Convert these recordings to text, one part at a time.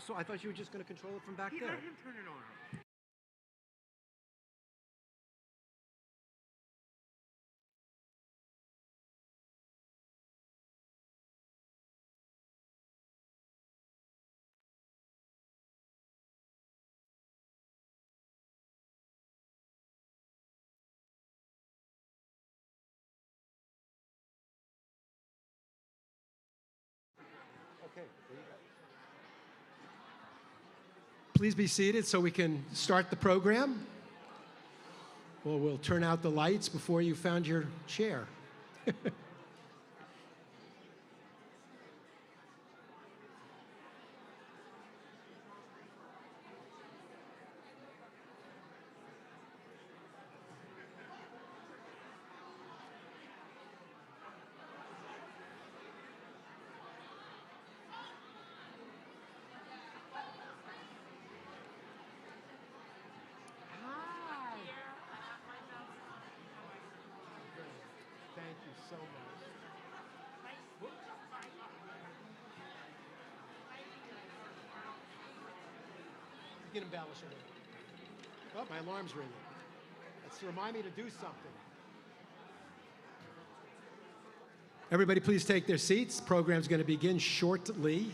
so I thought you were just going to control it from back there. Let him turn it on. Okay, there you go. Please be seated so we can start the program. Well, we'll turn out the lights before you found your chair. Thank you so much. You can embellish it. Oh, my alarm's ringing. That's to remind me to do something. Everybody please take their seats. The program's going to begin shortly.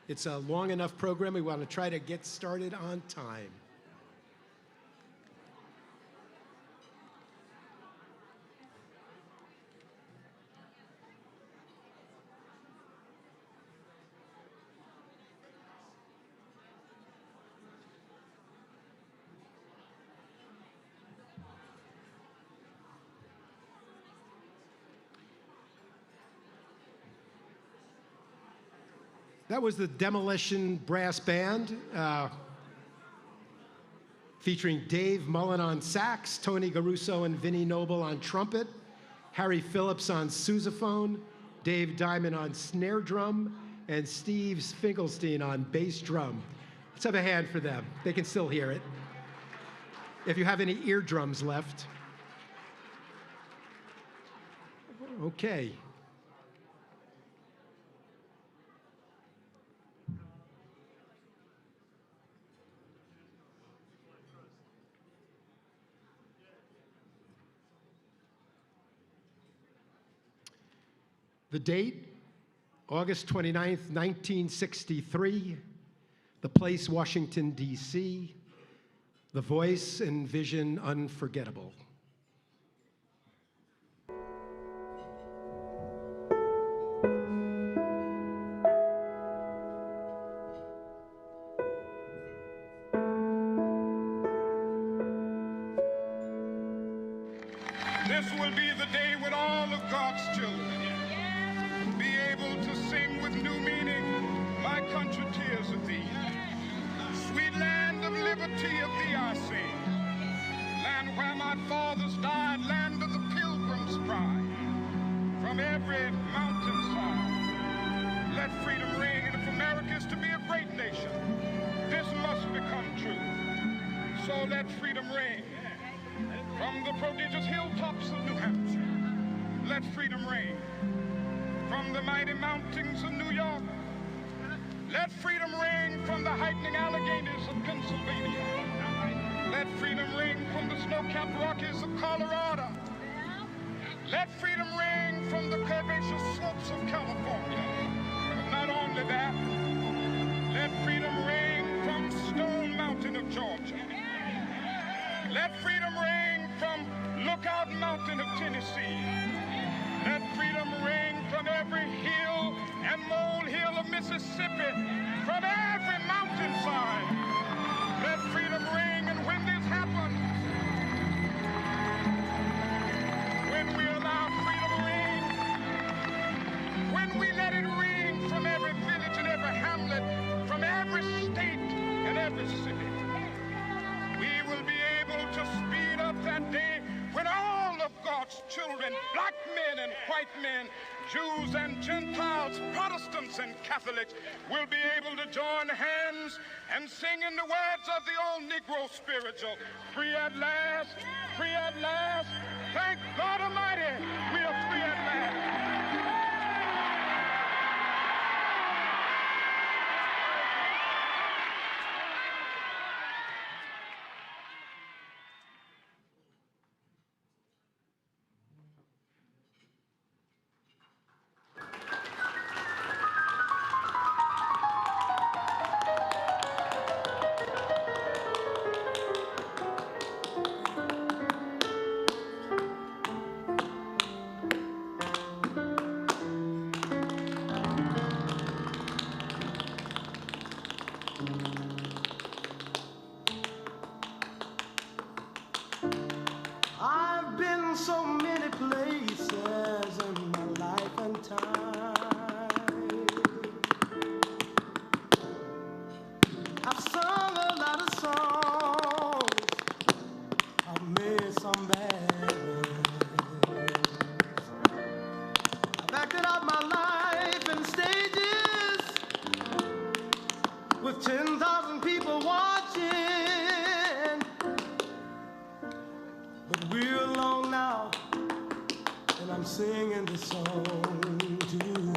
It's a long enough program. We want to try to get started on time. That was the Demolition Brass Band, featuring Dave Mullen on sax, Tony Garuso and Vinnie Noble on trumpet, Harry Phillips on sousaphone, Dave Diamond on snare drum, and Steve Finkelstein on bass drum. Let's have a hand for them. They can still hear it. If you have any eardrums left. Okay. The date, August 29th, 1963. The place, Washington, D.C. The voice and vision, unforgettable. This will be the day when all of God's children be able to sing with new meaning, my country, tears of thee. Sweet land of liberty, of thee I sing. Land where my fathers died, land of the pilgrim's pride. From every mountainside, let freedom ring. And if America is to be a great nation, this must become true. So let freedom ring. From the prodigious hilltops of New Hampshire, let freedom ring. From the mighty mountains of New York, let freedom ring. From the heightening Alleghenies of Pennsylvania, let freedom ring. From the snow-capped Rockies of Colorado, let freedom ring. From the curvaceous slopes of California. But not only that, let freedom ring from Stone Mountain of Georgia. Let freedom ring from Lookout Mountain of Tennessee. Let freedom ring from every hill and molehill of Mississippi, from every mountainside. Let freedom ring, and when this happens, when we allow freedom ring, when we let it ring from every village and every hamlet, from every state and every city, we will be able to speed up that day when all of God's children, black men and white men, Jews and Gentiles, Protestants and Catholics, will be able to join hands and sing in the words of the old Negro spiritual, free at last, free at last, thank God Almighty, we are free at last. been so many places in my life and time. I've sung a lot of songs, I've made some bad ones. I've acted out my life in stages with 10,000 people watching. But we're alone now, and I'm singing this song to you.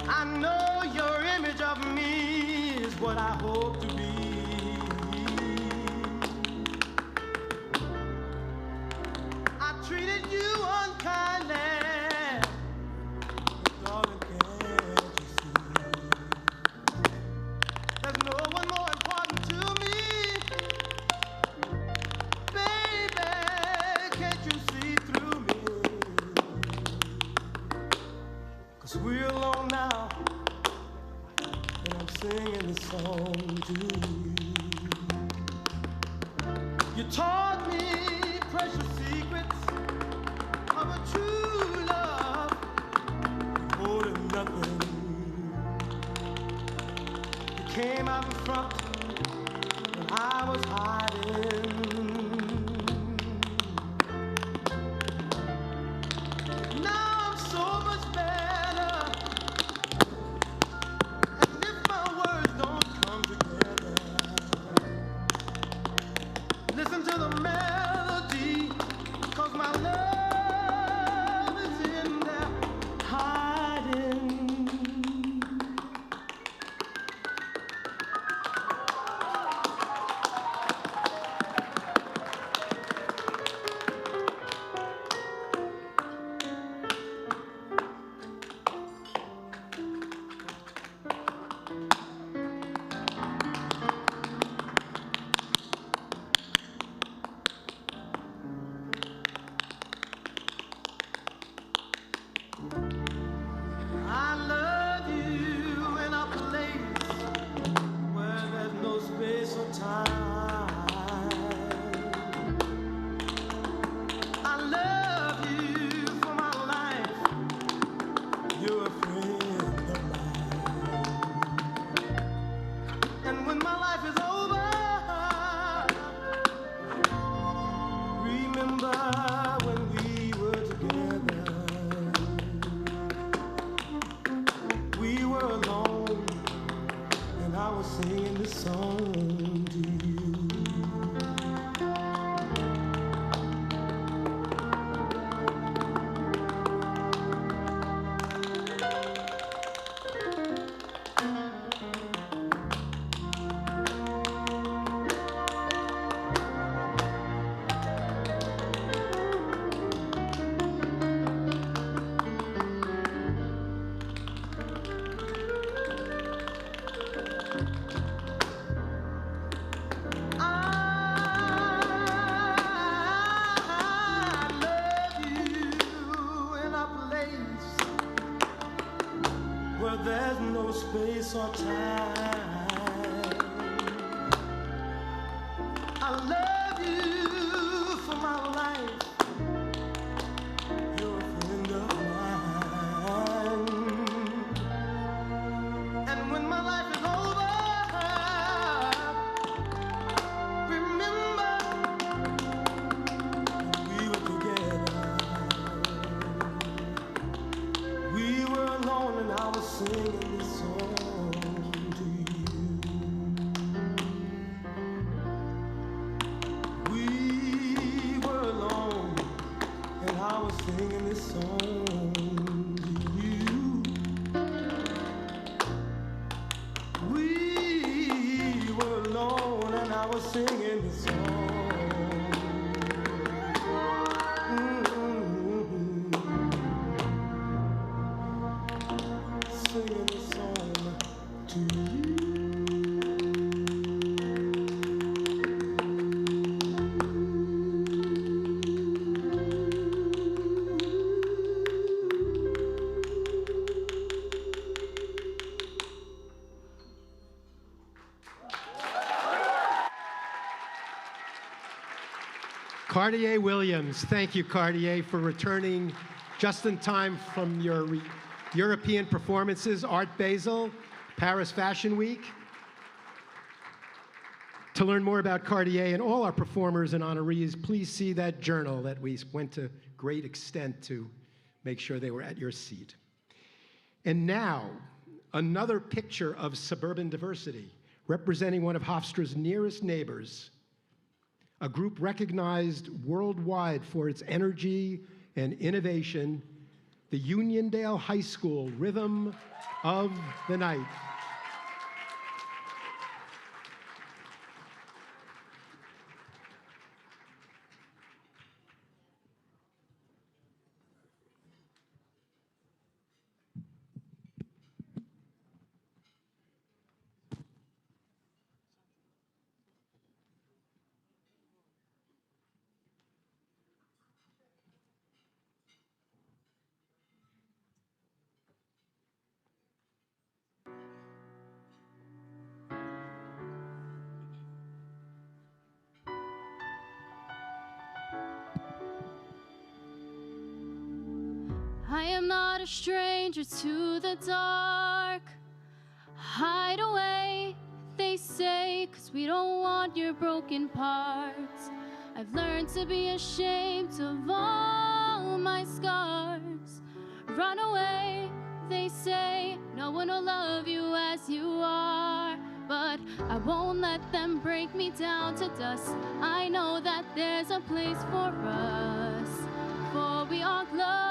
I know your image of me is what I hope to be. I treated you unkindly, but darling, can't you see? There's no one more important to me. Baby, can't you see through me? 'Cause we're alone now, and I'm singing this song to you. You taught me precious secrets of a true love, holding nothing. You came out in front when I was hiding. Now I'm so much better, and if my words don't come together, listen to the melody, 'cause my love is in there hiding. I love you in a place where there's no space or time. I love you for my life. You're a friend of mine. And when my life is over, remember when we were together. We were alone, and I was singing this song to you. I love you in a place where there's no space or time. I love you for my life. You're a friend of mine. And when my life is over, remember we were together. We were alone, and I was singing this song to you. We were alone, Cartier Williams, thank you, Cartier, for returning just in time from your European performances, Art Basel, Paris Fashion Week. To learn more about Cartier and all our performers and honorees, please see that journal that we went to great extent to make sure they were at your seat. And now, another picture of suburban diversity, representing one of Hofstra's nearest neighbors, a group recognized worldwide for its energy and innovation, the Uniondale High School Rhythm of the Night. I am not a stranger to the dark. Hide away, they say, 'cause we don't want your broken parts. I've learned to be ashamed of all my scars. Run away, they say, no one will love you as you are. But I won't let them break me down to dust. I know that there's a place for us, for we are glorious.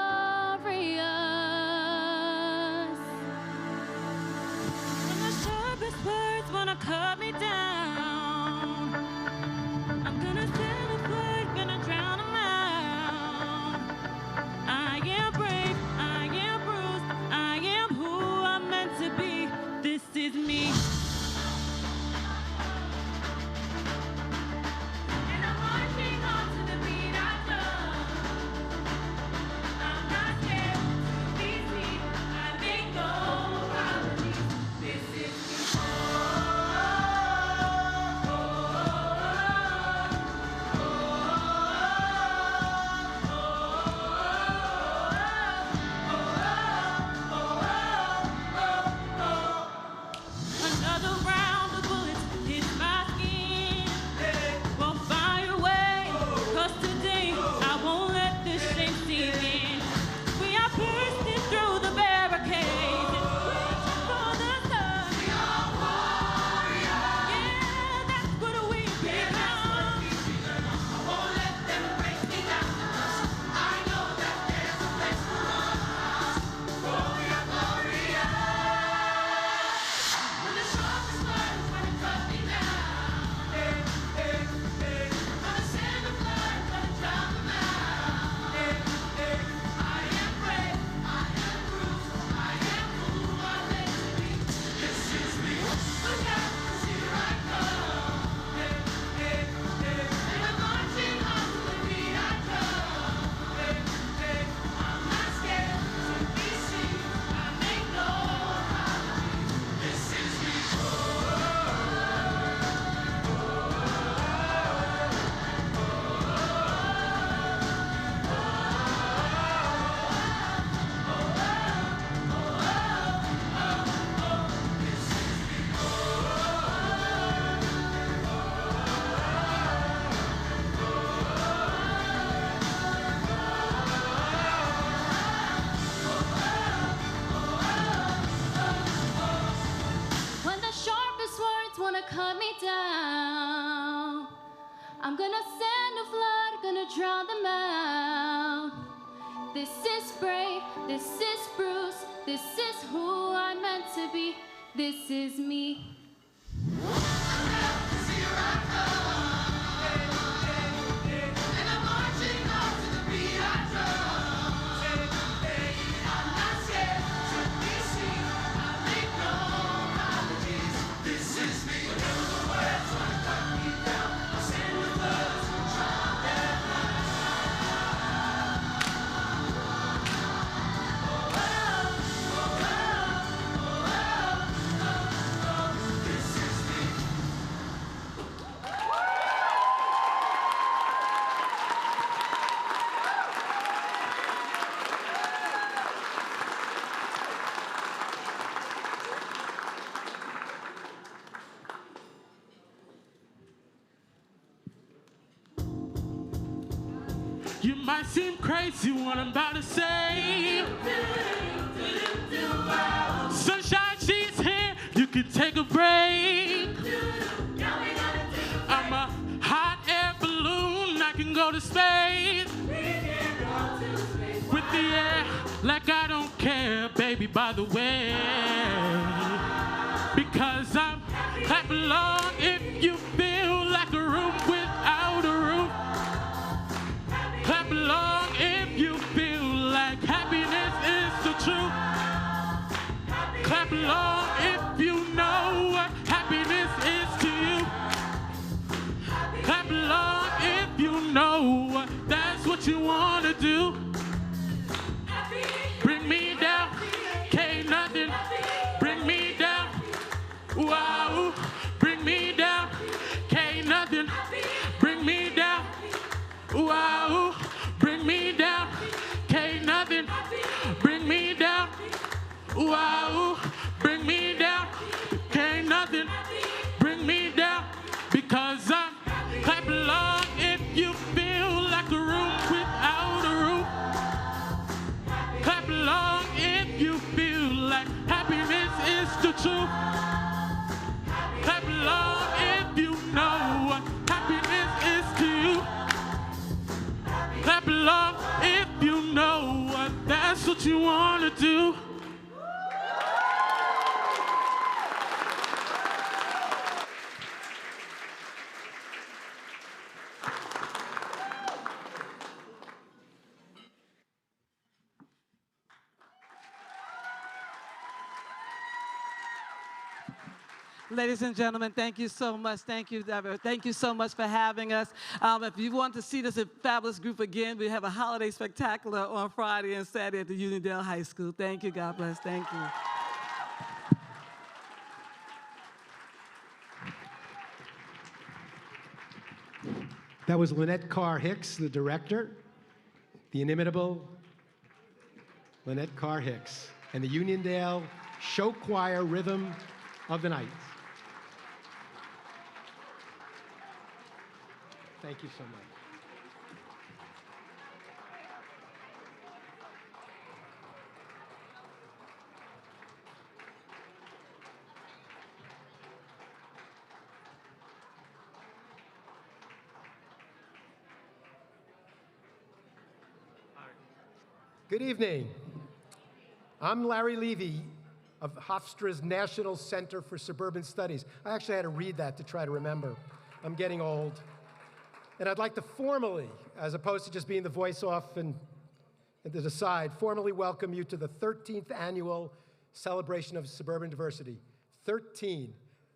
And the sharpest words wanna cut me down. I'm gonna set a flag, gonna drown them out. I am brave, I am bruised, I am who I'm meant to be. This is me. And I'm marching on to the beat I love. I'm not scared to be seen. I make no apologies. This is me. Another round of bullets hit my skin. Won't fire away, 'cause today I won't let this shame sink in. We are bursting through the barricades, reaching for the sun. We are warriors. Yeah, that's what we become. I won't let them break me down to dust. I know that there's a place for us, for we are glorious. When the sharpest words wanna cut me down, gonna send a flood, gonna drown them out. I am brave, I am bruised, I am who I'm meant to be. This is me. Look out, 'cause here I come. And I'm marching on to the beat I drum. I'm not scared to be seen. I make no apologies. This is me. When the sharpest words wanna cut me down, I'm gonna send a flood, gonna drown them out. This is brave, this is Bruce, this is who I'm meant to be. This is me. And I'm marching on to the beat I drum. I'm not scared to be seen. I make no apologies. This is me. Whenever the words wanna cut me down, I'll send the floods and drown them out. You might seem crazy what I'm about to say. Sunshine, she's here. You can take a break. I'm a hot air balloon. I can go to space. With the air, like I don't care, baby, by the way. Because I'm clap along if you feel like a room without a roof. Clap along if you feel like happiness is the truth. Clap along if you know what happiness is to you. Clap along if you know that's what you want to do. Bring me down, can't nothing bring me down. Wow, bring me down, can't nothing bring me down. Wow, bring me down, can't nothing bring me down. Wow, bring me down, can't nothing bring me down. Because I'm clap along if you feel like a room without a roof. Clap along if you feel like happiness is the truth. Clap along if you know what happiness is to you. Clap along if you know what that's what you want to do. Ladies and gentlemen, thank you so much. Thank you, Deborah. Thank you so much for having us. If you want to see this fabulous group again, we have a holiday spectacular on Friday and Saturday at the Uniondale High School. Thank you. God bless. Thank you. That was Lynette Carr Hicks, the director, the inimitable Lynette Carr Hicks, and the Uniondale Show Choir Rhythm of the Night. Thank you so much. Good evening. I'm Larry Levy of Hofstra's National Center for Suburban Studies. I actually had to read that to try to remember. I'm getting old. And I'd like to formally, as opposed to just being the voice off and to the side, formally welcome you to the 13th annual celebration of suburban diversity. 13.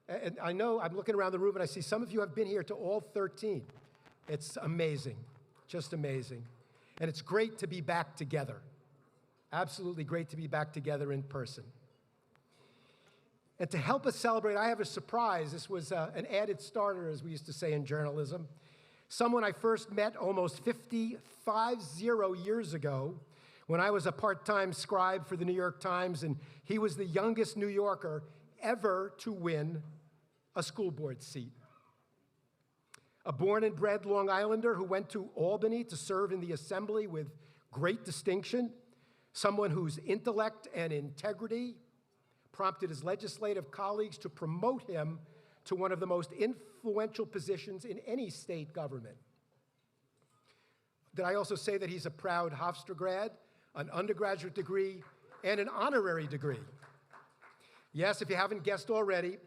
And I know I'm looking around the room and I see some of you have been here to all 13. It's amazing, just amazing. And it's great to be back together. Absolutely great to be back together in person. And to help us celebrate, I have a surprise. This was an added starter, as we used to say in journalism. Someone I first met almost 50 years ago when I was a part-time scribe for the New York Times, and he was the youngest New Yorker ever to win a school board seat. A born and bred Long Islander who went to Albany to serve in the assembly with great distinction, someone whose intellect and integrity prompted his legislative colleagues to promote him to one of the most influential positions in any state government. Did I also say that he's a proud Hofstra grad, an undergraduate degree, and an honorary degree? Yes, if you haven't guessed already,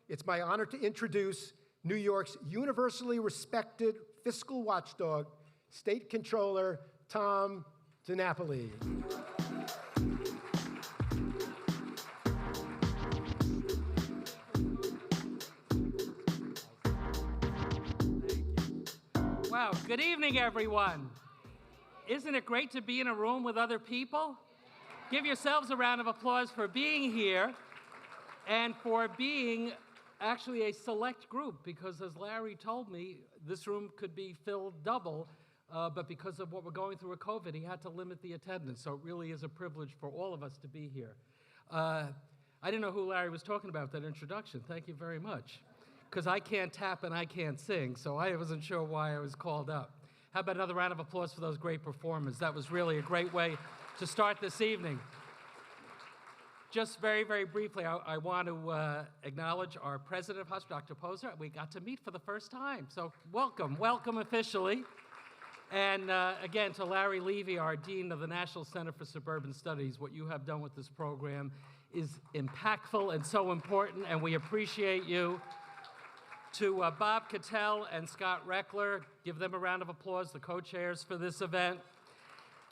it's my honor to introduce New York's universally respected fiscal watchdog, State Controller Tom DiNapoli. Wow, good evening, everyone. Isn't it great to be in a room with other people? Give yourselves a round of applause for being here and for being actually a select group, because as Larry told me, this room could be filled double, but because of what we're going through with COVID, he had to limit the attendance, so it really is a privilege for all of us to be here. I didn't know who Larry was talking about that introduction. Thank you very much. Because I can't tap and I can't sing, so I wasn't sure why I was called up. How about another round of applause for those great performers? That was really a great way to start this evening. Just very, very briefly, I want to acknowledge our president of Hofstra, Dr. Poser. We got to meet for the first time, so welcome officially. And again, to Larry Levy, our dean of the National Center for Suburban Studies, what you have done with this program is impactful and so important, and we appreciate you. To Bob Cattell and Scott Reckler, give them a round of applause, the co-chairs for this event.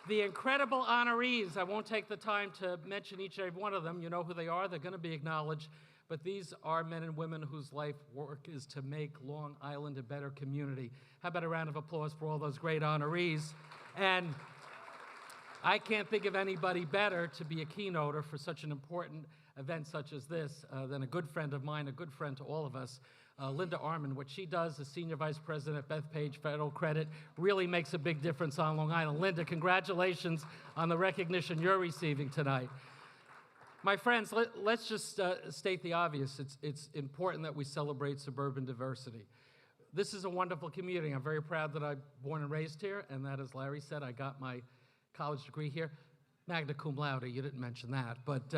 The incredible honorees, I won't take the time to mention each and every one of them. You know who they are, they're going to be acknowledged. But these are men and women whose life work is to make Long Island a better community. How about a round of applause for all those great honorees? And I can't think of anybody better to be a keynoter for such an important event such as this than a good friend of mine, a good friend to all of us, Linda Arman. What she does as Senior Vice President at Bethpage Federal Credit really makes a big difference on Long Island. Linda, congratulations on the recognition you're receiving tonight. My friends, let's just state the obvious. It's important that we celebrate suburban diversity. This is a wonderful community. I'm very proud that I'm born and raised here, and that, as Larry said, I got my college degree here. Magna cum laude, you didn't mention that, but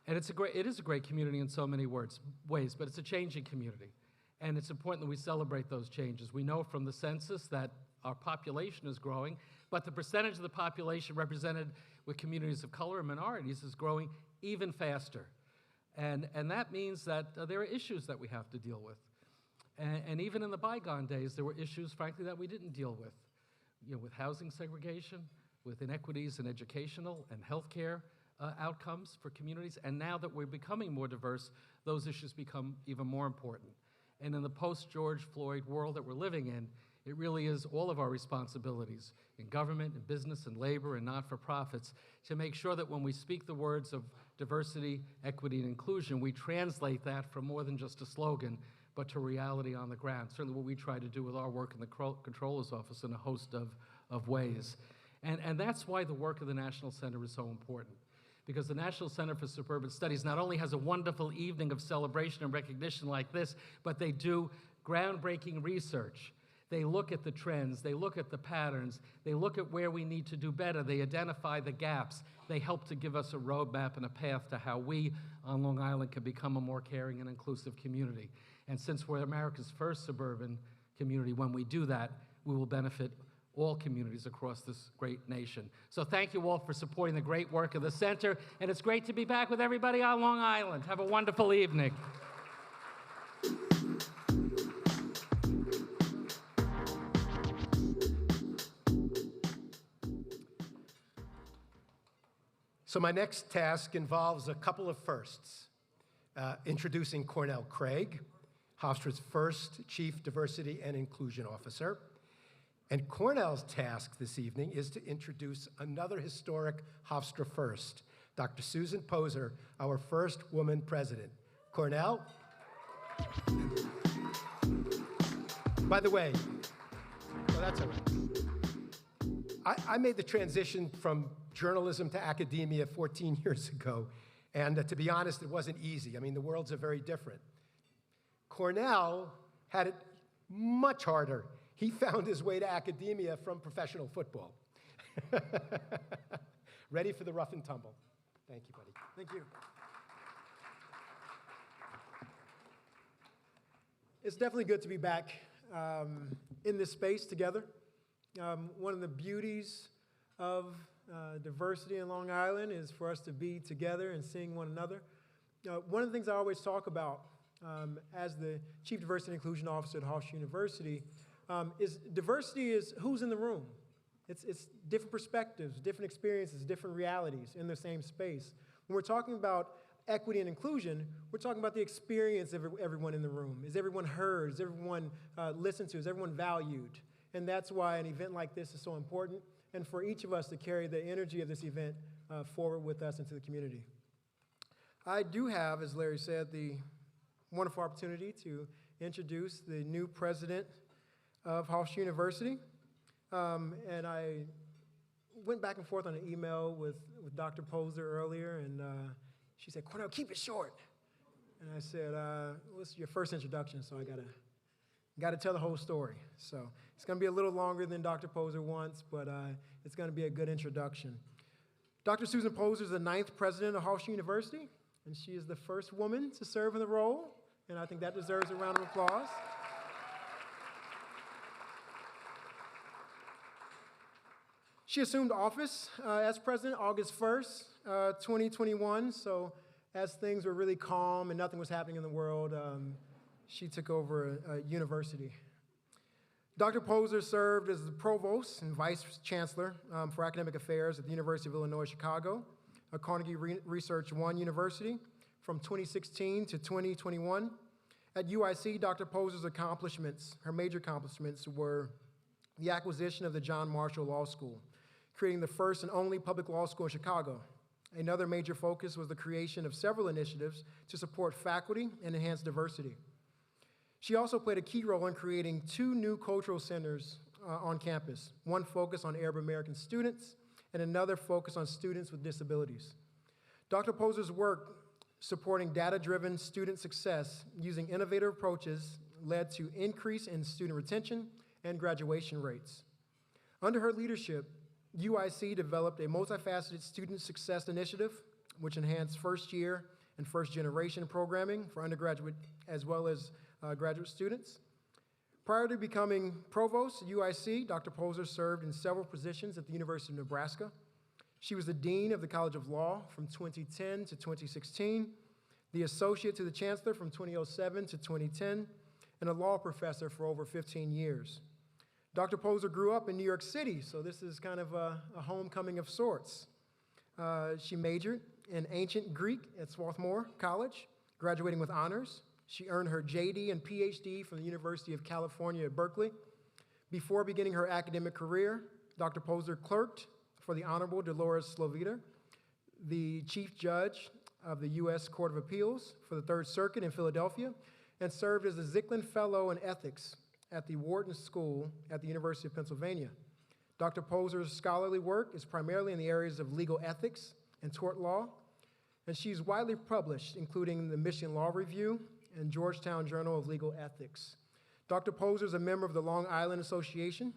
and it is a great community in so many ways, but it's a changing community. And it's important that we celebrate those changes. We know from the census that our population is growing, but the percentage of the population represented with communities of color and minorities is growing even faster. And that means that there are issues that we have to deal with. And even in the bygone days, there were issues, frankly, that we didn't deal with. You know, with housing segregation, with inequities in educational and healthcare outcomes for communities. And now that we're becoming more diverse, those issues become even more important. And in the post-George Floyd world that we're living in, it really is all of our responsibilities in government, in business, and labor, and not-for-profits to make sure that when we speak the words of diversity, equity, and inclusion, we translate that from more than just a slogan, but to reality on the ground. Certainly what we try to do with our work in the Comptroller's Office in a host of ways. And that's why the work of the National Center is so important. Because the National Center for Suburban Studies not only has a wonderful evening of celebration and recognition like this, but they do groundbreaking research. They look at the trends, they look at the patterns, they look at where we need to do better, they identify the gaps, they help to give us a roadmap and a path to how we on Long Island can become a more caring and inclusive community. And since we're America's first suburban community, when we do that, we will benefit all communities across this great nation. So thank you all for supporting the great work of the center, and it's great to be back with everybody on Long Island. Have a wonderful evening. So my next task involves a couple of firsts. Introducing Cornell Craig, Hofstra's first Chief Diversity and Inclusion Officer. And Cornell's task this evening is to introduce another historic Hofstra first, Dr. Susan Poser, our first woman president. Cornell? By the way, well, that's all right. I made the transition from journalism to academia 14 years ago, and to be honest, it wasn't easy. I mean, the worlds are very different. Cornell had it much harder. He found his way to academia from professional football. Ready for the rough and tumble. Thank you, buddy. Thank you. It's definitely good to be back in this space together. One of the beauties of diversity in Long Island is for us to be together and seeing one another. One of the things I always talk about as the Chief Diversity and Inclusion Officer at Hofstra University is diversity is who's in the room. It's different perspectives, different experiences, different realities in the same space. When we're talking about equity and inclusion, we're talking about the experience of everyone in the room. Is everyone heard? Is everyone listened to? Is everyone valued? And that's why an event like this is so important, and for each of us to carry the energy of this event forward with us into the community. I do have, as Larry said, the wonderful opportunity to introduce the new president of Hofstra University. And I went back and forth on an email with Dr. Poser earlier, and she said, Cornell, keep it short. And I said, well, this is your first introduction, so I gotta Got to tell the whole story. So it's going to be a little longer than Dr. Poser wants, but it's going to be a good introduction. Dr. Susan Poser is the 9th president of Hofstra University, and she is the first woman to serve in the role, and I think that deserves a round of applause. She assumed office as president August 1st, 2021, so as things were really calm and nothing was happening in the world, she took over a university. Dr. Poser served as the provost and vice chancellor for academic affairs at the University of Illinois, Chicago, a Carnegie Research One University from 2016 to 2021. At UIC, Dr. Poser's accomplishments, her major accomplishments were the acquisition of the John Marshall Law School, creating the first and only public law school in Chicago. Another major focus was the creation of several initiatives to support faculty and enhance diversity. She also played a key role in creating 2 new cultural centers on campus, one focused on Arab American students and another focused on students with disabilities. Dr. Poser's work supporting data-driven student success using innovative approaches led to increase in student retention and graduation rates. Under her leadership, UIC developed a multifaceted student success initiative, which enhanced first-year and first-generation programming for undergraduate as well as graduate students. Prior to becoming provost at UIC, Dr. Poser served in several positions at the University of Nebraska. She was the dean of the College of Law from 2010 to 2016, the associate to the chancellor from 2007 to 2010, and a law professor for over 15 years. Dr. Poser grew up in New York City, so this is kind of a homecoming of sorts. She majored in ancient Greek at Swarthmore College, graduating with honors. She earned her JD and PhD from the University of California at Berkeley. Before beginning her academic career, Dr. Poser clerked for the Honorable Dolores Slovita, the Chief Judge of the U.S. Court of Appeals for the Third Circuit in Philadelphia, and served as a Zicklin Fellow in Ethics at the Wharton School at the University of Pennsylvania. Dr. Poser's scholarly work is primarily in the areas of legal ethics and tort law, and she's widely published, including the Michigan Law Review and Georgetown Journal of Legal Ethics. Dr. Poser is a member of the Long Island Association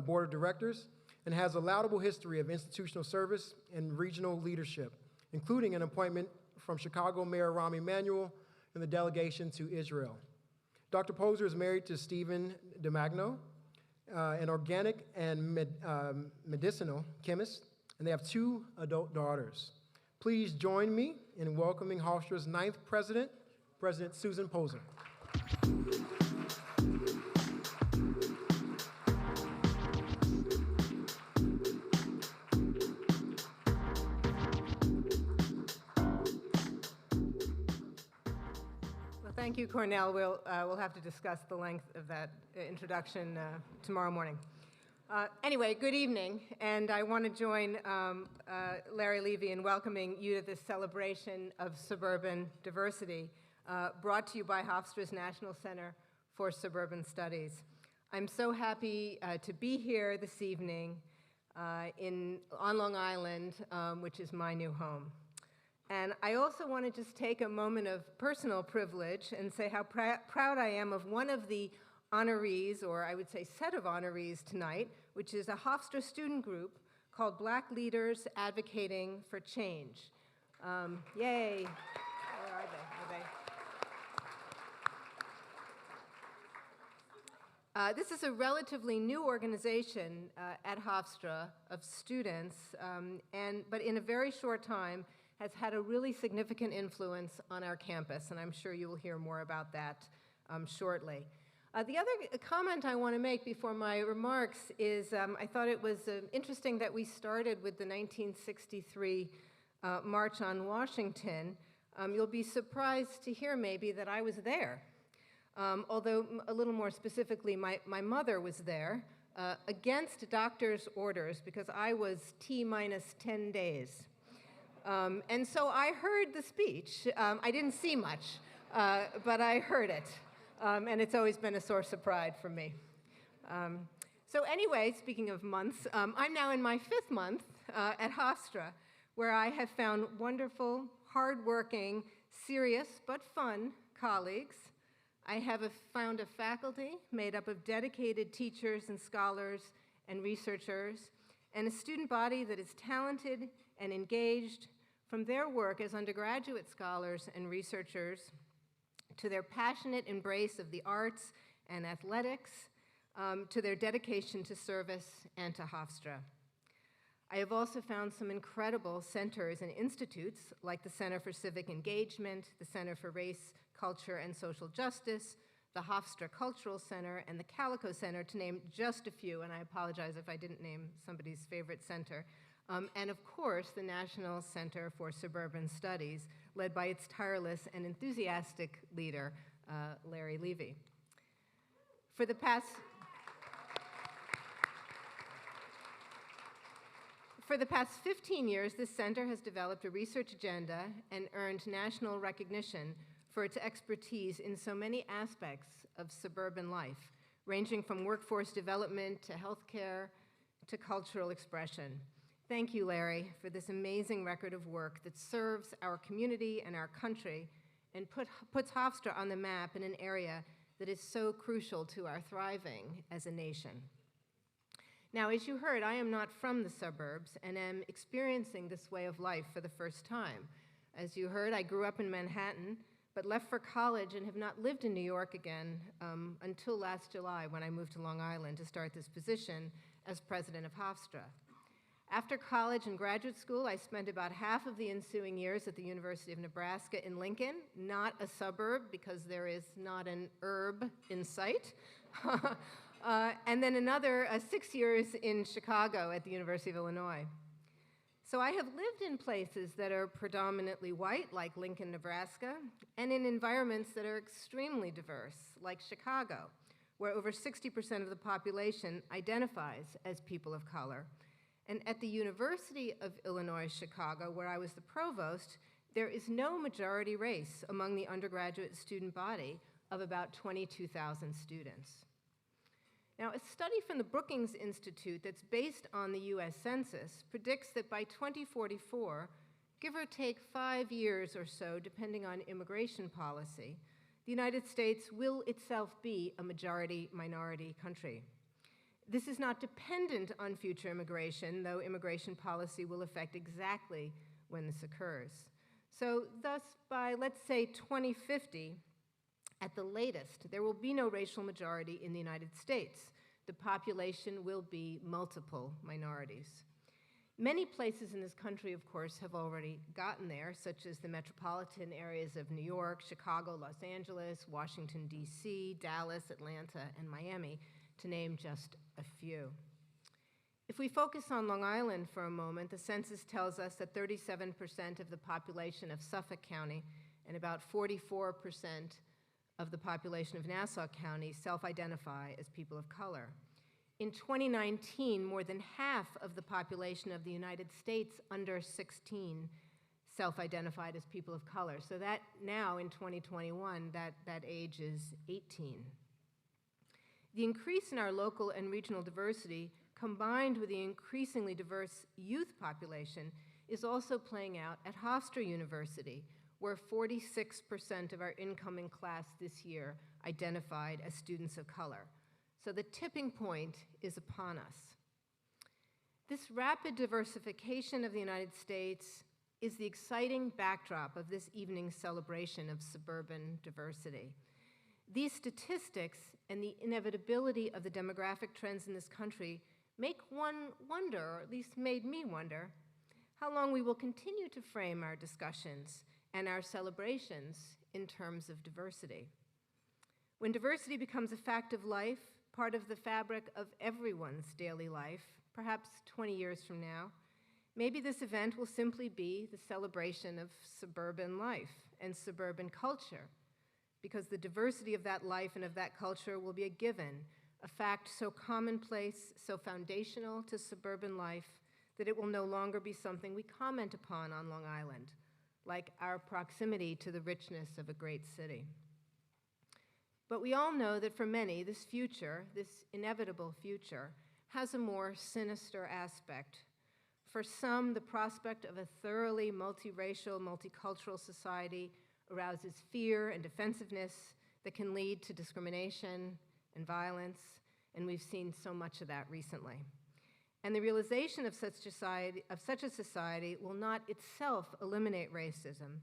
Board of Directors and has a laudable history of institutional service and regional leadership, including an appointment from Chicago Mayor Rahm Emanuel and the delegation to Israel. Dr. Poser is married to Stephen DiMagno, an organic and medicinal chemist, and they have 2 adult daughters. Please join me in welcoming Hofstra's 9th president, President Susan Poser. Thank you, Cornell. We'll have to discuss the length of that introduction tomorrow morning. Anyway, good evening, and I want to join Larry Levy in welcoming you to this celebration of suburban diversity brought to you by Hofstra's National Center for Suburban Studies. I'm so happy to be here this evening on Long Island, which is my new home. And I also want to just take a moment of personal privilege and say how proud I am of one of the honorees, or I would say set of honorees tonight, which is a Hofstra student group called Black Leaders Advocating for Change. Yay. Where are they? This is a relatively new organization at Hofstra of students, but in a very short time has had a really significant influence on our campus, and I'm sure you will hear more about that shortly. The other comment I want to make before my remarks is I thought it was interesting that we started with the 1963 March on Washington. You'll be surprised to hear maybe that I was there, although a little more specifically, my mother was there against doctor's orders because I was T-minus 10 days. And so I heard the speech. I didn't see much, but I heard it. And it's always been a source of pride for me. So anyway, speaking of months, I'm now in my 5th month at Hofstra, where I have found wonderful, hardworking, serious, but fun colleagues. I have found a faculty made up of dedicated teachers and scholars and researchers, and a student body that is talented and engaged, from their work as undergraduate scholars and researchers to their passionate embrace of the arts and athletics, to their dedication to service and to Hofstra. I have also found some incredible centers and institutes like the Center for Civic Engagement, the Center for Race, Culture, and Social Justice, the Hofstra Cultural Center, and the Calico Center, to name just a few, and I apologize if I didn't name somebody's favorite center. And of course, the National Center for Suburban Studies, led by its tireless and enthusiastic leader, Larry Levy. For the past 15 years, this center has developed a research agenda and earned national recognition for its expertise in so many aspects of suburban life, ranging from workforce development to healthcare to cultural expression. Thank you, Larry, for this amazing record of work that serves our community and our country and puts Hofstra on the map in an area that is so crucial to our thriving as a nation. Now, as you heard, I am not from the suburbs and am experiencing this way of life for the first time. As you heard, I grew up in Manhattan, but left for college and have not lived in New York again until last July, when I moved to Long Island to start this position as president of Hofstra. After college and graduate school, I spent about half of the ensuing years at the University of Nebraska in Lincoln, not a suburb because there is not an herb in sight, and then another 6 years in Chicago at the University of Illinois. So I have lived in places that are predominantly white, like Lincoln, Nebraska, and in environments that are extremely diverse, like Chicago, where over 60% of the population identifies as people of color. And at the University of Illinois, Chicago, where I was the provost, there is no majority race among the undergraduate student body of about 22,000 students. Now, a study from the Brookings Institute that's based on the US Census predicts that by 2044, give or take 5 years or so, depending on immigration policy, the United States will itself be a majority-minority country. This is not dependent on future immigration, though immigration policy will affect exactly when this occurs. So thus, by, let's say, 2050, at the latest, there will be no racial majority in the United States. The population will be multiple minorities. Many places in this country, of course, have already gotten there, such as the metropolitan areas of New York, Chicago, Los Angeles, Washington, D.C., Dallas, Atlanta, and Miami, to name just a few. If we focus on Long Island for a moment, the census tells us that 37% of the population of Suffolk County and about 44% of the population of Nassau County self-identify as people of color. In 2019, more than half of the population of the United States under 16 self-identified as people of color. So that now, in 2021, that age is 18. The increase in our local and regional diversity, combined with the increasingly diverse youth population, is also playing out at Hofstra University, where 46% of our incoming class this year identified as students of color. So the tipping point is upon us. This rapid diversification of the United States is the exciting backdrop of this evening's celebration of suburban diversity. These statistics and the inevitability of the demographic trends in this country make one wonder, or at least made me wonder, how long we will continue to frame our discussions and our celebrations in terms of diversity. When diversity becomes a fact of life, part of the fabric of everyone's daily life, perhaps 20 years from now, maybe this event will simply be the celebration of suburban life and suburban culture, because the diversity of that life and of that culture will be a given, a fact so commonplace, so foundational to suburban life, that it will no longer be something we comment upon on Long Island, like our proximity to the richness of a great city. But we all know that for many, this future, this inevitable future, has a more sinister aspect. For some, the prospect of a thoroughly multiracial, multicultural society arouses fear and defensiveness that can lead to discrimination and violence, and we've seen so much of that recently. And the realization of such a society will not itself eliminate racism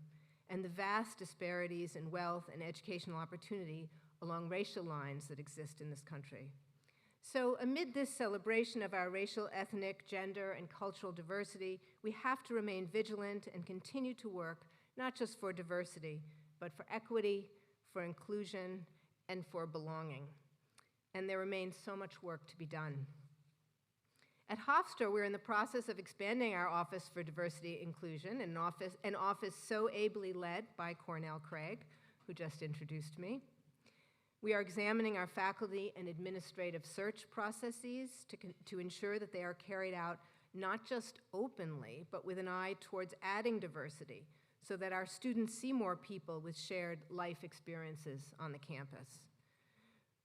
and the vast disparities in wealth and educational opportunity along racial lines that exist in this country. So amid this celebration of our racial, ethnic, gender, and cultural diversity, we have to remain vigilant and continue to work not just for diversity, but for equity, for inclusion, and for belonging. And there remains so much work to be done. At Hofstra, we're in the process of expanding our Office for Diversity Inclusion, an office so ably led by Cornell Craig, who just introduced me. We are examining our faculty and administrative search processes to ensure that they are carried out not just openly, but with an eye towards adding diversity, so that our students see more people with shared life experiences on the campus.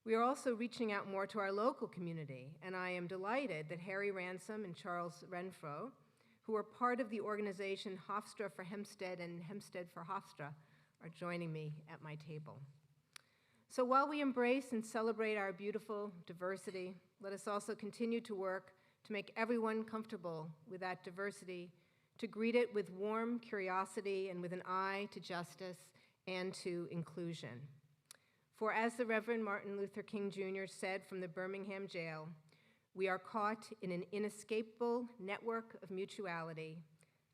We are also reaching out more to our local community, and I am delighted that Harry Ransom and Charles Renfro, who are part of the organization Hofstra for Hempstead and Hempstead for Hofstra, are joining me at my table. So while we embrace and celebrate our beautiful diversity, let us also continue to work to make everyone comfortable with that diversity, to greet it with warm curiosity and with an eye to justice and to inclusion. For as the Reverend Martin Luther King Jr. said from the Birmingham jail, we are caught in an inescapable network of mutuality,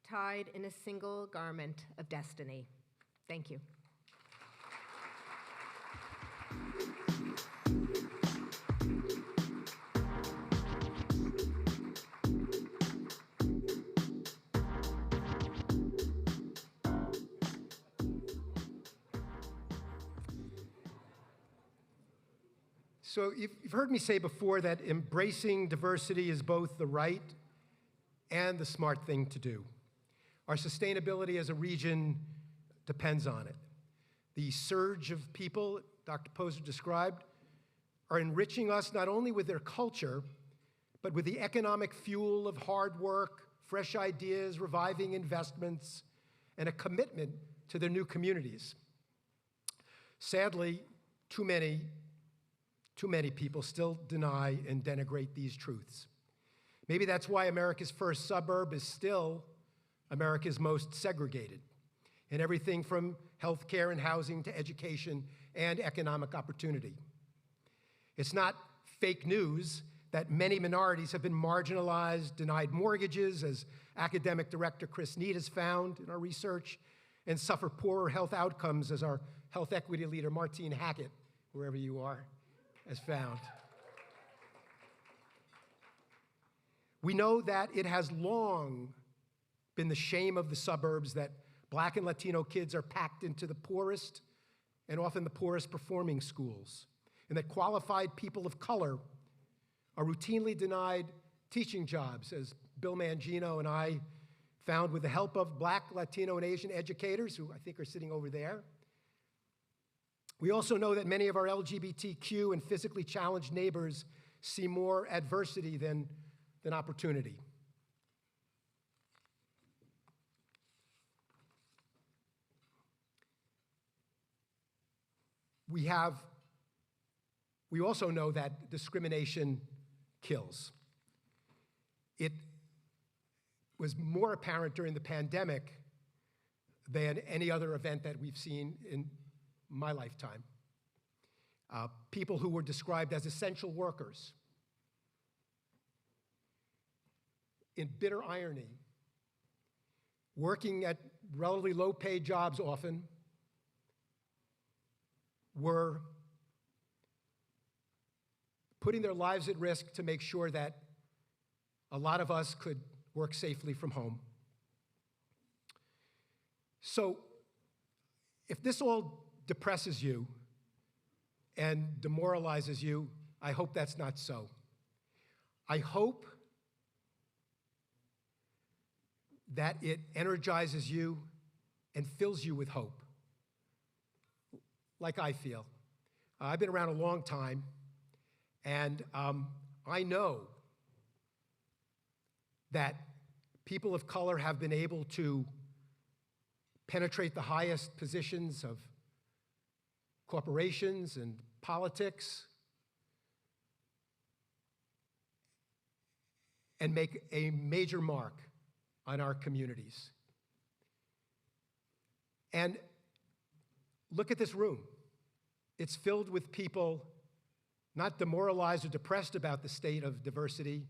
tied in a single garment of destiny. Thank you. So you've heard me say before that embracing diversity is both the right and the smart thing to do. Our sustainability as a region depends on it. The surge of people Dr. Poser described are enriching us not only with their culture, but with the economic fuel of hard work, fresh ideas, reviving investments, and a commitment to their new communities. Sadly, too many people still deny and denigrate these truths. Maybe that's why America's first suburb is still America's most segregated, in everything from healthcare and housing to education and economic opportunity. It's not fake news that many minorities have been marginalized, denied mortgages, as academic director Chris Need has found in our research, and suffer poorer health outcomes, as our health equity leader Martine Hackett, wherever you are, has found. We know that it has long been the shame of the suburbs that Black and Latino kids are packed into the poorest and often the poorest performing schools, and that qualified people of color are routinely denied teaching jobs, as Bill Mangino and I found with the help of Black, Latino, and Asian educators, who I think are sitting over there. We also know that many of our LGBTQ and physically challenged neighbors see more adversity than opportunity. We also know that discrimination kills. It was more apparent during the pandemic than any other event that we've seen in my lifetime. People who were described as essential workers, in bitter irony, working at relatively low-paid jobs often, were putting their lives at risk to make sure that a lot of us could work safely from home. So if this all depresses you and demoralizes you, I hope that's not so. I hope that it energizes you and fills you with hope, like I feel. I've been around a long time, and I know that people of color have been able to penetrate the highest positions of corporations and politics, and make a major mark on our communities. And look at this room. It's filled with people not demoralized or depressed about the state of diversity,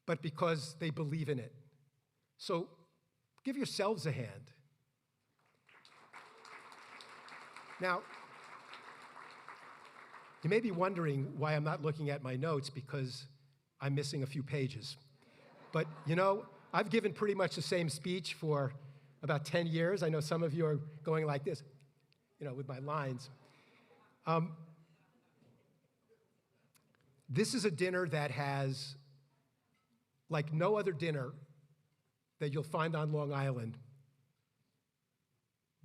but because they believe in it. So give yourselves a hand. Now, you may be wondering why I'm not looking at my notes, because I'm missing a few pages. But you know, I've given pretty much the same speech for about 10 years. I know some of you are going like this, you know, with my lines. This is a dinner that has, like no other dinner that you'll find on Long Island,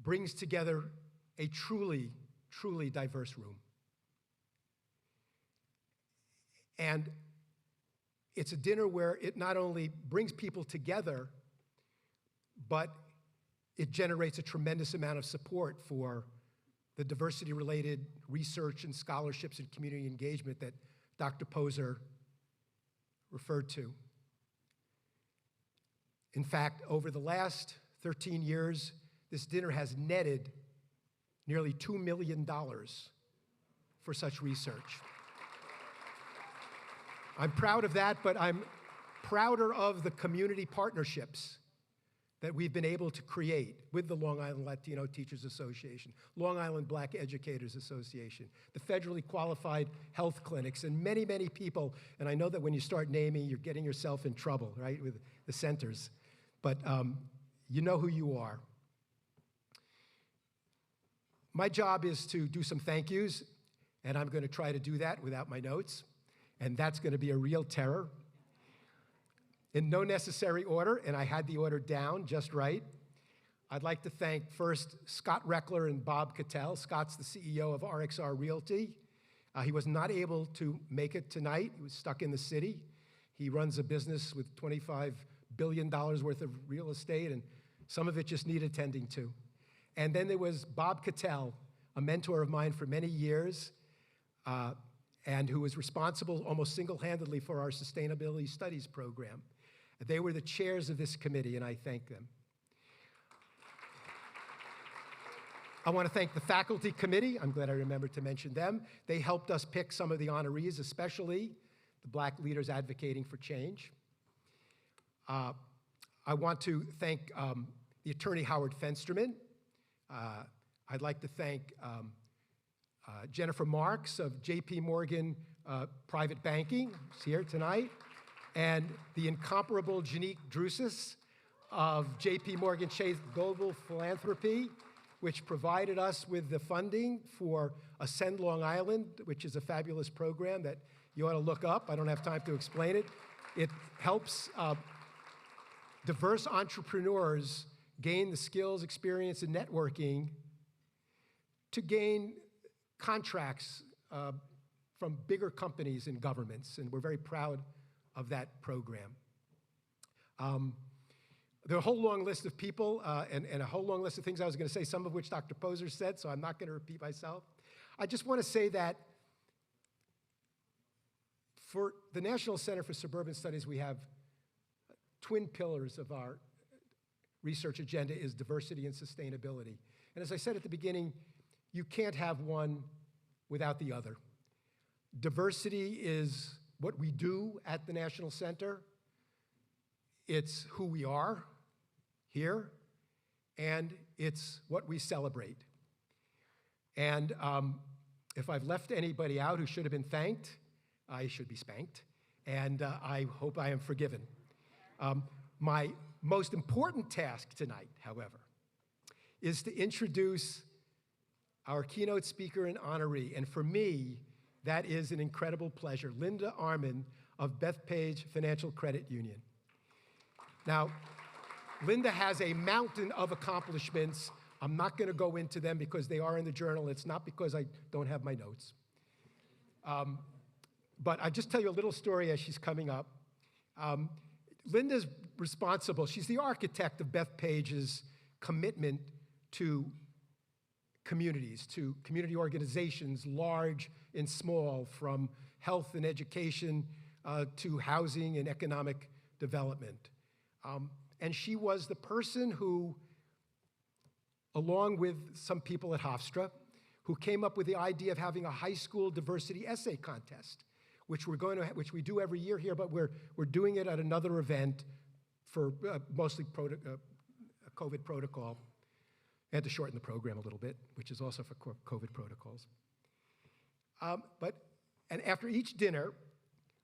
brings together a truly, truly diverse room. And it's a dinner where it not only brings people together, but it generates a tremendous amount of support for the diversity-related research and scholarships and community engagement that Dr. Poser referred to. In fact, over the last 13 years, this dinner has netted nearly $2 million for such research. I'm proud of that, but I'm prouder of the community partnerships that we've been able to create with the Long Island Latino Teachers Association, Long Island Black Educators Association, the federally qualified health clinics, and many, many people. And I know that when you start naming, you're getting yourself in trouble, right, with the centers. But you know who you are. My job is to do some thank yous, and I'm going to try to do that without my notes. And that's going to be a real terror. In no necessary order, and I had the order down just right, I'd like to thank first Scott Reckler and Bob Cattell. Scott's the CEO of RXR Realty. He was not able to make it tonight. He was stuck in the city. He runs a business with $25 billion worth of real estate, and some of it just needed tending to. And then there was Bob Cattell, a mentor of mine for many years, and who was responsible almost single-handedly for our Sustainability Studies program. They were the chairs of this committee, and I thank them. I want to thank the faculty committee. I'm glad I remembered to mention them. They helped us pick some of the honorees, especially the Black Leaders Advocating for Change. I want to thank the attorney Howard Fensterman. I'd like to thank Jennifer Marks of J.P. Morgan Private Banking, who's here tonight, and the incomparable Janique Drusis of J.P. Morgan Chase Global Philanthropy, which provided us with the funding for Ascend Long Island, which is a fabulous program that you ought to look up. I don't have time to explain it. It helps diverse entrepreneurs gain the skills, experience, and networking to gain contracts from bigger companies and governments, and we're very proud of that program. There are a whole long list of people and a whole long list of things I was going to say, some of which Dr. Poser said, so I'm not going to repeat myself. I just want to say that for the National Center for Suburban Studies, we have twin pillars of our research agenda is diversity and sustainability. And as I said at the beginning, you can't have one without the other. Diversity is what we do at the National Center. It's who we are here, and it's what we celebrate. And if I've left anybody out who should have been thanked, I should be spanked, and I hope I am forgiven. My most important task tonight, however, is to introduce our keynote speaker and honoree, and for me, that is an incredible pleasure, Linda Arman of Bethpage Financial Credit Union. Now, Linda has a mountain of accomplishments. I'm not going to go into them because they are in the journal. It's not because I don't have my notes. But I'll just tell you a little story as she's coming up. Linda's responsible. She's the architect of Bethpage's commitment to communities, to community organizations, large and small, from health and education to housing and economic development. And she was the person who, along with some people at Hofstra, who came up with the idea of having a high school diversity essay contest, which we do every year here, but we're doing it at another event for mostly COVID protocol. I had to shorten the program a little bit, which is also for COVID protocols. And after each dinner,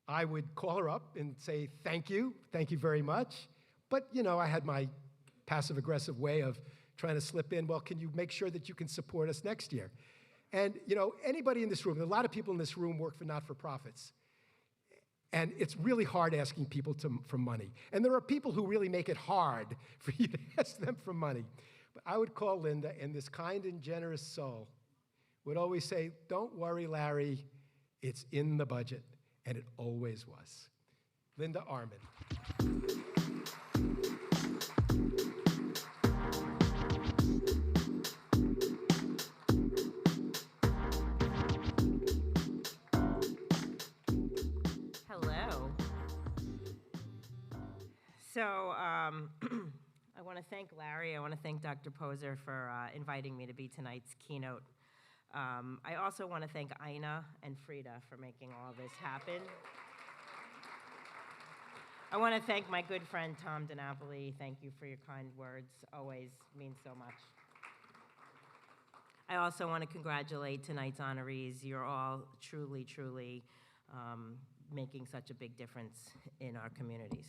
I would call her up and say, thank you very much. But, you know, I had my passive-aggressive way of trying to slip in, well, can you make sure that you can support us next year? And, you know, anybody in this room, a lot of people in this room work for not-for-profits. And it's really hard asking people for money. And there are people who really make it hard for you to ask them for money. But I would call Linda, and this kind and generous soul would always say, don't worry, Larry, it's in the budget. And it always was. Linda Arman. Hello. So I want to thank Larry. I want to thank Dr. Poser for inviting me to be tonight's keynote. I also want to thank Ina and Frida for making all this happen. I want to thank my good friend Tom DiNapoli. Thank you for your kind words. Always means so much. I also want to congratulate tonight's honorees. You're all truly, truly making such a big difference in our communities.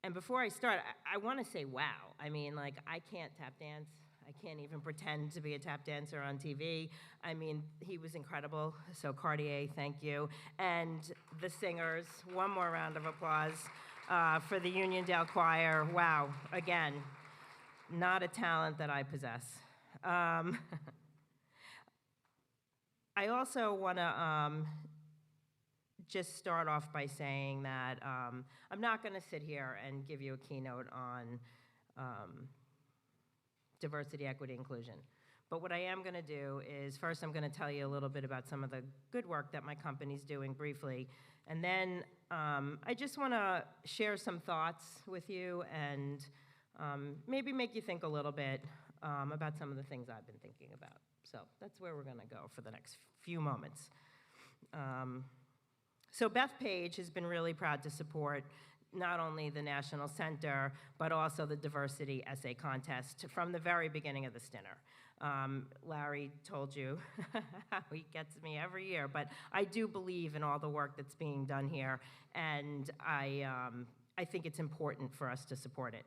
And before I start, I want to say wow. I mean, like, I can't tap dance. I can't even pretend to be a tap dancer on TV. I mean, he was incredible. So Cartier, thank you. And the singers, one more round of applause for the Uniondale Choir. Wow, again, not a talent that I possess. I also want to just start off by saying that I'm not going to sit here and give you a keynote on diversity, equity, inclusion. But what I am going to do is, first I'm going to tell you a little bit about some of the good work that my company's doing briefly. And then I just want to share some thoughts with you and maybe make you think a little bit about some of the things I've been thinking about. So that's where we're going to go for the next few moments. So Bethpage has been really proud to support not only the National Center, but also the Diversity Essay Contest from the very beginning of this dinner. Larry told you how he gets me every year, but I do believe in all the work that's being done here, and I think it's important for us to support it.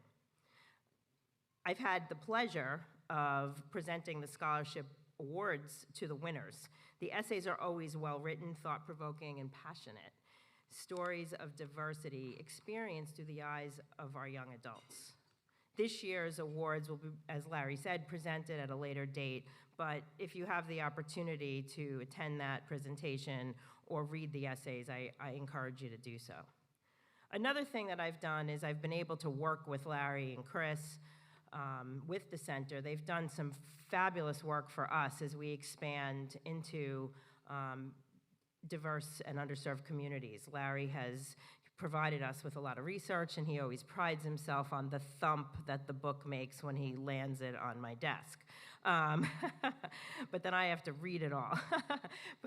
I've had the pleasure of presenting the scholarship awards to the winners. The essays are always well-written, thought-provoking, and passionate. Stories of diversity experienced through the eyes of our young adults. This year's awards will be, as Larry said, presented at a later date, but if you have the opportunity to attend that presentation or read the essays, I encourage you to do so. Another thing that I've done is I've been able to work with Larry and Chris with the center. They've done some fabulous work for us as we expand into diverse and underserved communities. Larry has provided us with a lot of research, and he always prides himself on the thump that the book makes when he lands it on my desk. But then I have to read it all.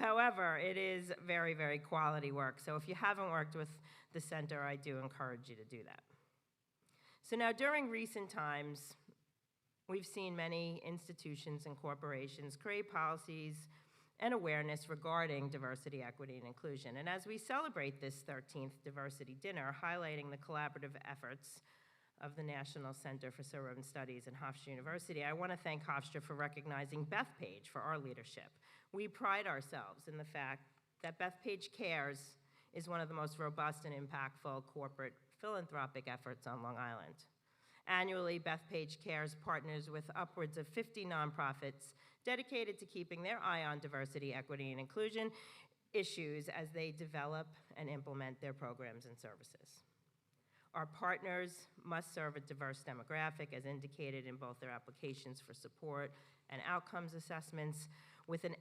However, it is very, very quality work. So if you haven't worked with the center, I do encourage you to do that. So now, during recent times, we've seen many institutions and corporations create policies and awareness regarding diversity, equity, and inclusion. And as we celebrate this 13th Diversity Dinner, highlighting the collaborative efforts of the National Center for Suburban Studies and Hofstra University, I want to thank Hofstra for recognizing Bethpage for our leadership. We pride ourselves in the fact that Bethpage Cares is one of the most robust and impactful corporate philanthropic efforts on Long Island. Annually, Bethpage Cares partners with upwards of 50 nonprofits dedicated to keeping their eye on diversity, equity, and inclusion issues as they develop and implement their programs and services. Our partners must serve a diverse demographic as indicated in both their applications for support and outcomes assessments. With an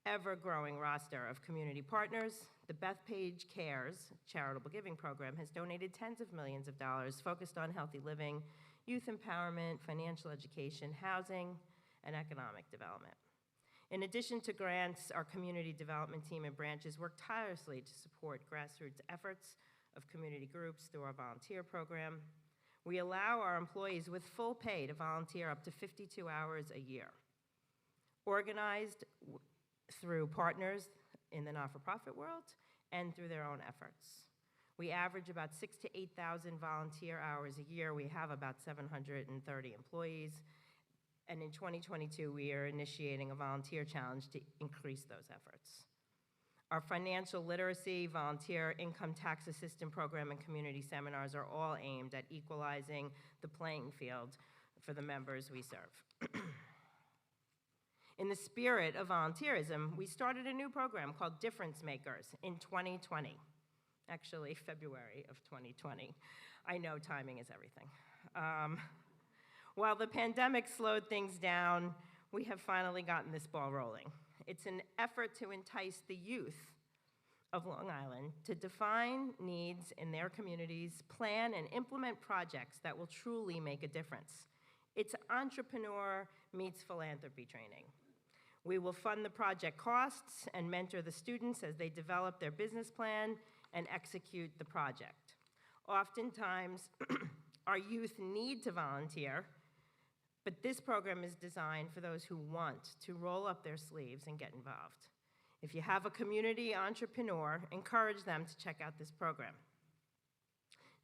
ever-growing roster of community partners, the Bethpage Cares charitable giving program has donated tens of millions of dollars focused on healthy living, youth empowerment, financial education, housing, and economic development. In addition to grants, our community development team and branches work tirelessly to support grassroots efforts of community groups through our volunteer program. We allow our employees with full pay to volunteer up to 52 hours a year. Organized through partners in the not-for-profit world and through their own efforts. We average about 6,000 to 8,000 volunteer hours a year. We have about 730 employees. And in 2022, we are initiating a volunteer challenge to increase those efforts. Our financial literacy, volunteer income tax assistance program, and community seminars are all aimed at equalizing the playing field for the members we serve. In the spirit of volunteerism, we started a new program called Difference Makers in 2020. Actually, February of 2020. I know timing is everything. While the pandemic slowed things down, we have finally gotten this ball rolling. It's an effort to entice the youth of Long Island to define needs in their communities, plan and implement projects that will truly make a difference. It's entrepreneur meets philanthropy training. We will fund the project costs and mentor the students as they develop their business plan and execute the project. Oftentimes, our youth need to volunteer, but this program is designed for those who want to roll up their sleeves and get involved. If you have a community entrepreneur, encourage them to check out this program.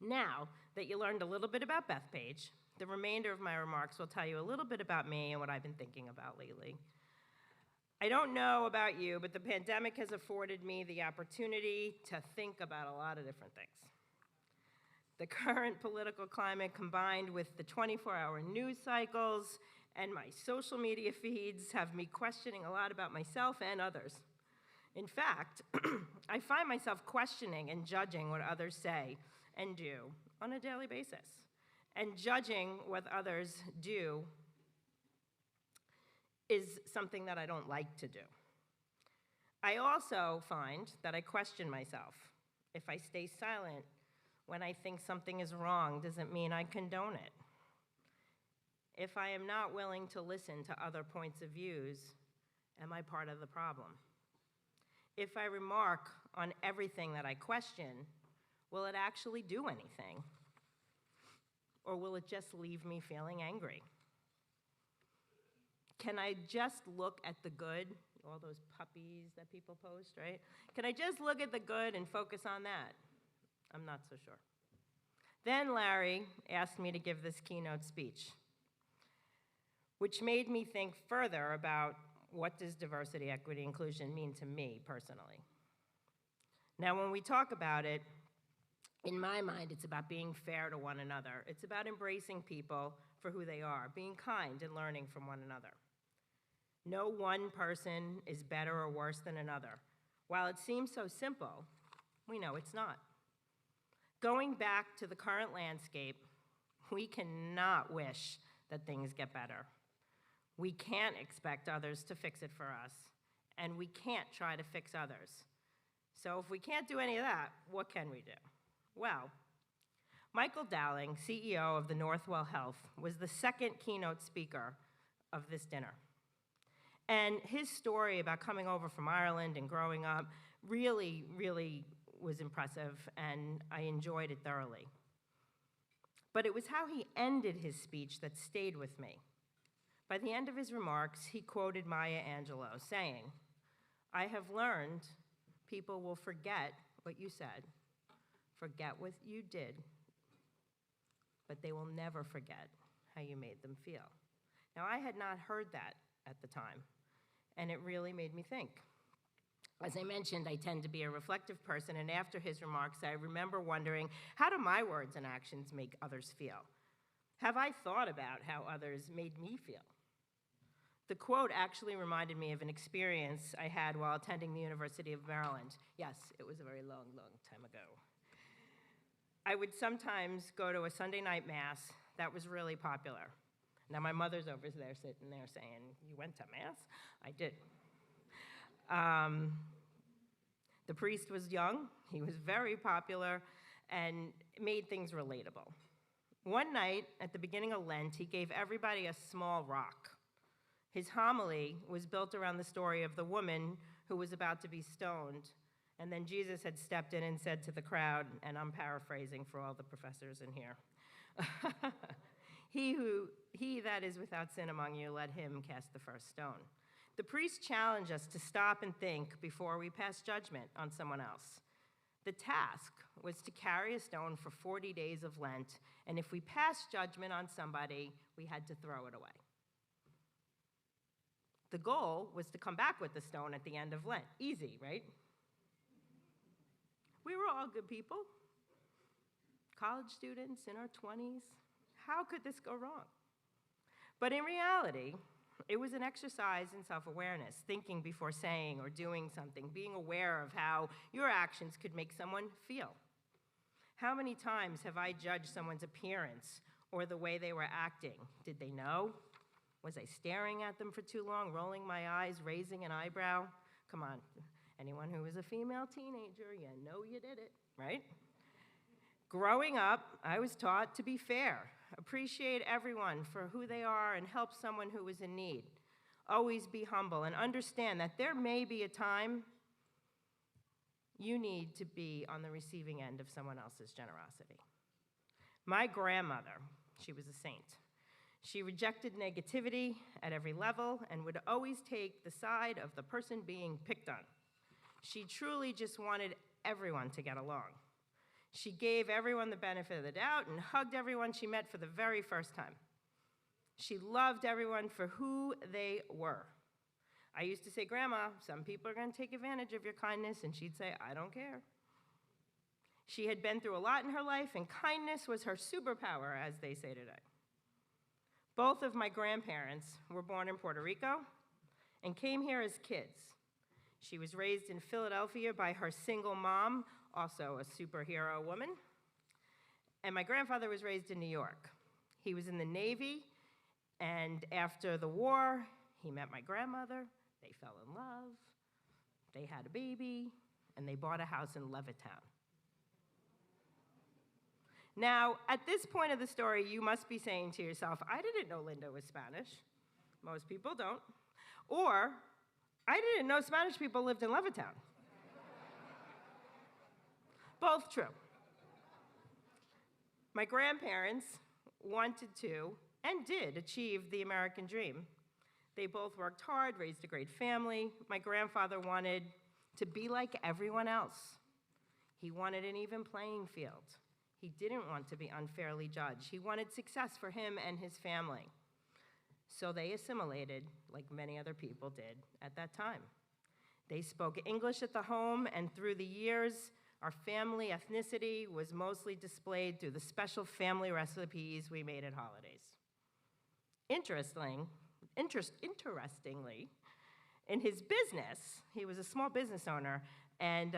Now that you learned a little bit about Bethpage, the remainder of my remarks will tell you a little bit about me and what I've been thinking about lately. I don't know about you, but the pandemic has afforded me the opportunity to think about a lot of different things. The current political climate, combined with the 24-hour news cycles and my social media feeds, have me questioning a lot about myself and others. In fact, I find myself questioning and judging what others say and do on a daily basis, and judging what others do is something that I don't like to do. I also find that I question myself. If I stay silent when I think something is wrong, doesn't mean I condone it. If I am not willing to listen to other points of views, am I part of the problem? If I remark on everything that I question, will it actually do anything? Or will it just leave me feeling angry? Can I just look at the good? All those puppies that people post, right? Can I just look at the good and focus on that? I'm not so sure. Then Larry asked me to give this keynote speech, which made me think further about what does diversity, equity, inclusion mean to me personally. Now, when we talk about it, in my mind, it's about being fair to one another. It's about embracing people for who they are, being kind and learning from one another. No one person is better or worse than another. While it seems so simple, we know it's not. Going back to the current landscape, we cannot wish that things get better. We can't expect others to fix it for us, and we can't try to fix others. So if we can't do any of that, what can we do? Well, Michael Dowling, CEO of the Northwell Health, was the second keynote speaker of this dinner. And his story about coming over from Ireland and growing up really, really was impressive, and I enjoyed it thoroughly. But it was how he ended his speech that stayed with me. By the end of his remarks, he quoted Maya Angelou, saying, "I have learned people will forget what you said, forget what you did, but they will never forget how you made them feel." Now, I had not heard that at the time, and it really made me think. As I mentioned, I tend to be a reflective person, and after his remarks, I remember wondering, how do my words and actions make others feel? Have I thought about how others made me feel? The quote actually reminded me of an experience I had while attending the University of Maryland. Yes, it was a very long, long time ago. I would sometimes go to a Sunday night mass that was really popular. Now, my mother's over there sitting there saying, "You went to mass?" I did. The priest was young, he was very popular, and made things relatable. One night, at the beginning of Lent, he gave everybody a small rock. His homily was built around the story of the woman who was about to be stoned, and then Jesus had stepped in and said to the crowd, and I'm paraphrasing for all the professors in here, he that is without sin among you, let him cast the first stone. The priest challenged us to stop and think before we pass judgment on someone else. The task was to carry a stone for 40 days of Lent, and if we passed judgment on somebody, we had to throw it away. The goal was to come back with the stone at the end of Lent. Easy, right? We were all good people, college students in our 20s. How could this go wrong? But in reality, it was an exercise in self-awareness, thinking before saying or doing something, being aware of how your actions could make someone feel. How many times have I judged someone's appearance or the way they were acting? Did they know? Was I staring at them for too long, rolling my eyes, raising an eyebrow? Come on, anyone who was a female teenager, you know you did it, right? Growing up, I was taught to be fair, appreciate everyone for who they are, and help someone who was in need. Always be humble and understand that there may be a time you need to be on the receiving end of someone else's generosity. My grandmother, she was a saint. She rejected negativity at every level and would always take the side of the person being picked on. She truly just wanted everyone to get along. She gave everyone the benefit of the doubt and hugged everyone she met for the very first time. She loved everyone for who they were. I used to say, "Grandma, some people are going to take advantage of your kindness," and she'd say, "I don't care." She had been through a lot in her life, and kindness was her superpower, as they say today. Both of my grandparents were born in Puerto Rico and came here as kids. She was raised in Philadelphia by her single mom, also a superhero woman. And my grandfather was raised in New York. He was in the Navy, and after the war, he met my grandmother. They fell in love, they had a baby, and they bought a house in Levittown. Now, at this point of the story, you must be saying to yourself, I didn't know Linda was Spanish. Most people don't. Or, I didn't know Spanish people lived in Levittown. Both true. My grandparents wanted to, and did, achieve the American dream. They both worked hard, raised a great family. My grandfather wanted to be like everyone else. He wanted an even playing field. He didn't want to be unfairly judged. He wanted success for him and his family. So they assimilated, like many other people did at that time. They spoke English at the home, and through the years, our family ethnicity was mostly displayed through the special family recipes we made at holidays. Interestingly, in his business, he was a small business owner, and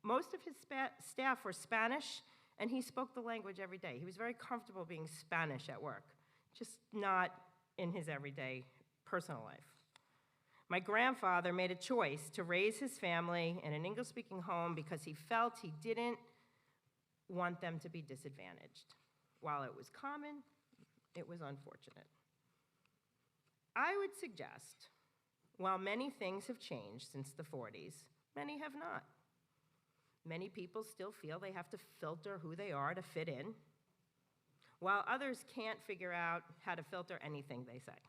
most of his staff were Spanish, and he spoke the language every day. He was very comfortable being Spanish at work, just not in his everyday personal life. My grandfather made a choice to raise his family in an English-speaking home because he felt he didn't want them to be disadvantaged. While it was common, it was unfortunate. I would suggest, while many things have changed since the 40s, many have not. Many people still feel they have to filter who they are to fit in, while others can't figure out how to filter anything they say.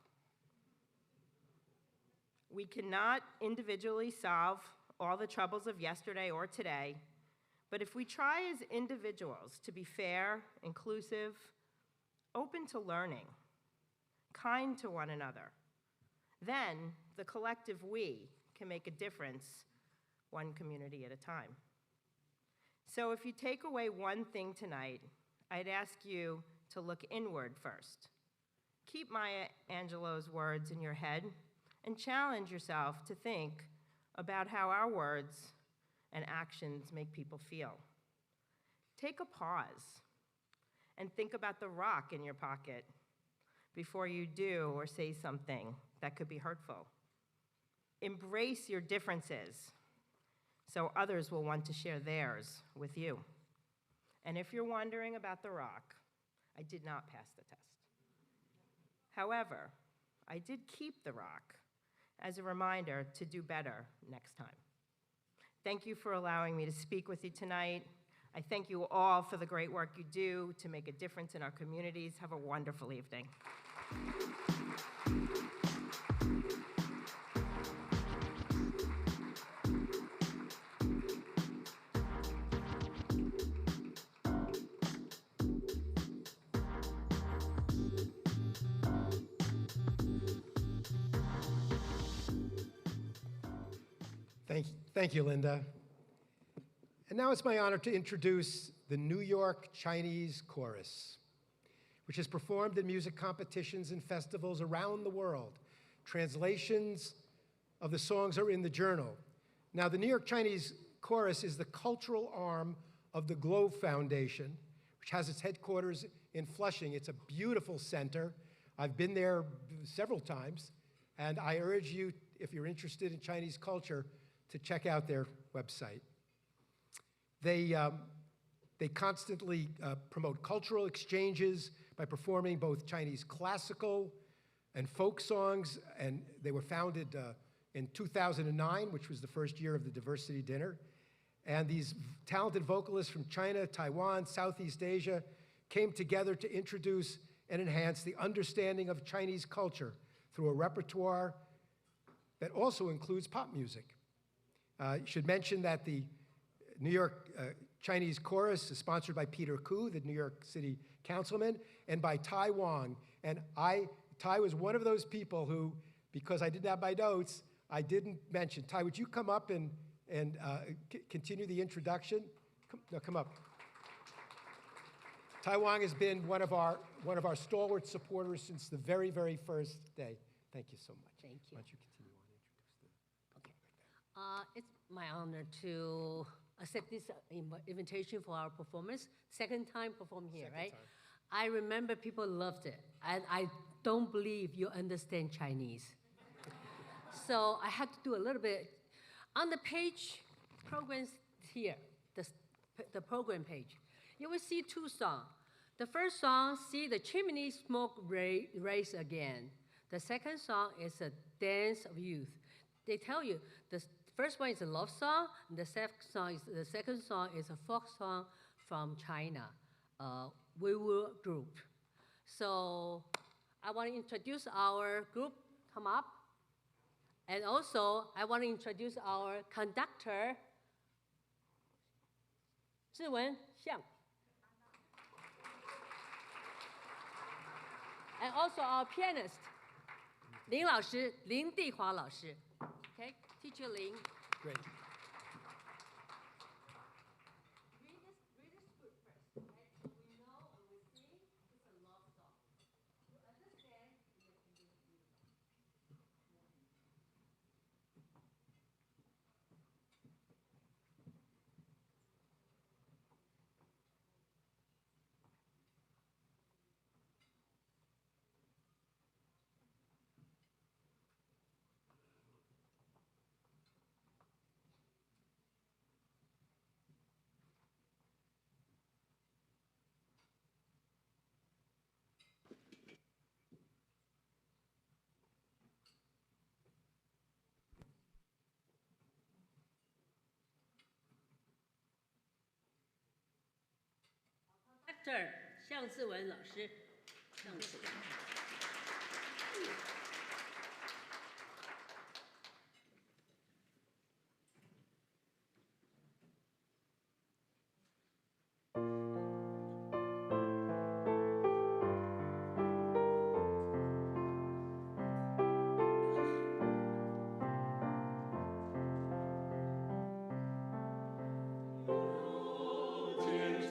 We cannot individually solve all the troubles of yesterday or today, but if we try as individuals to be fair, inclusive, open to learning, kind to one another, then the collective we can make a difference one community at a time. So if you take away one thing tonight, I'd ask you to look inward first. Keep Maya Angelou's words in your head and challenge yourself to think about how our words and actions make people feel. take a pause and think about the rock in your pocket before you do or say something that could be hurtful. Embrace your differences so others will want to share theirs with you. And if you're wondering about the rock, I did not pass the test. However, I did keep the rock as a reminder to do better next time. Thank you for allowing me to speak with you tonight. I thank you all for the great work you do to make a difference in our communities. Have a wonderful evening. Thank you, Linda. And now it's my honor to introduce the New York Chinese Chorus, which has performed in music competitions and festivals around the world. Translations of the songs are in the journal. Now, the New York Chinese Chorus is the cultural arm of the Globe Foundation, which has its headquarters in Flushing. It's a beautiful center. I've been there several times, and I urge you, if you're interested in Chinese culture, to check out their website. They constantly promote cultural exchanges by performing both Chinese classical and folk songs, and they were founded in 2009, which was the first year of the Diversity Dinner. And these talented vocalists from China, Taiwan, Southeast Asia came together to introduce and enhance the understanding of Chinese culture through a repertoire that also includes pop music. You should mention that the New York Chinese Chorus is sponsored by Peter Koo, the New York City councilman, and by Tai Wang. And Tai was one of those people who, because I didn't have my notes, I didn't mention. Tai, would you come up and continue the introduction? Come up. Tai Wang has been one of our stalwart supporters since the very, very first day. Thank you so much. Thank you. Why don't you continue on and introduce the... Okay. It's my honor to accept this invitation for our performance. Second time perform here, right? Time. I remember people loved it, and I don't believe you understand Chinese. So I had to do a little bit. On the page, programs here, the program page, you will see two songs. The first song, See the Chimney Smoke Rise Again. The second song is a Dance of Youth. They tell you the first one is a love song, and the second song is a folk song from China, Weiwu group. So I want to introduce our group, come up. And also, I want to introduce our conductor, Zhiwen Xiang. And also our pianist, Lin 老师, Lin Dihua 老师. Okay, teacher Lin. Great. Read this script first. Okay? We know and we sing, it's a love song. To understand, you can do it. Actor 向志文老师，向志文。天水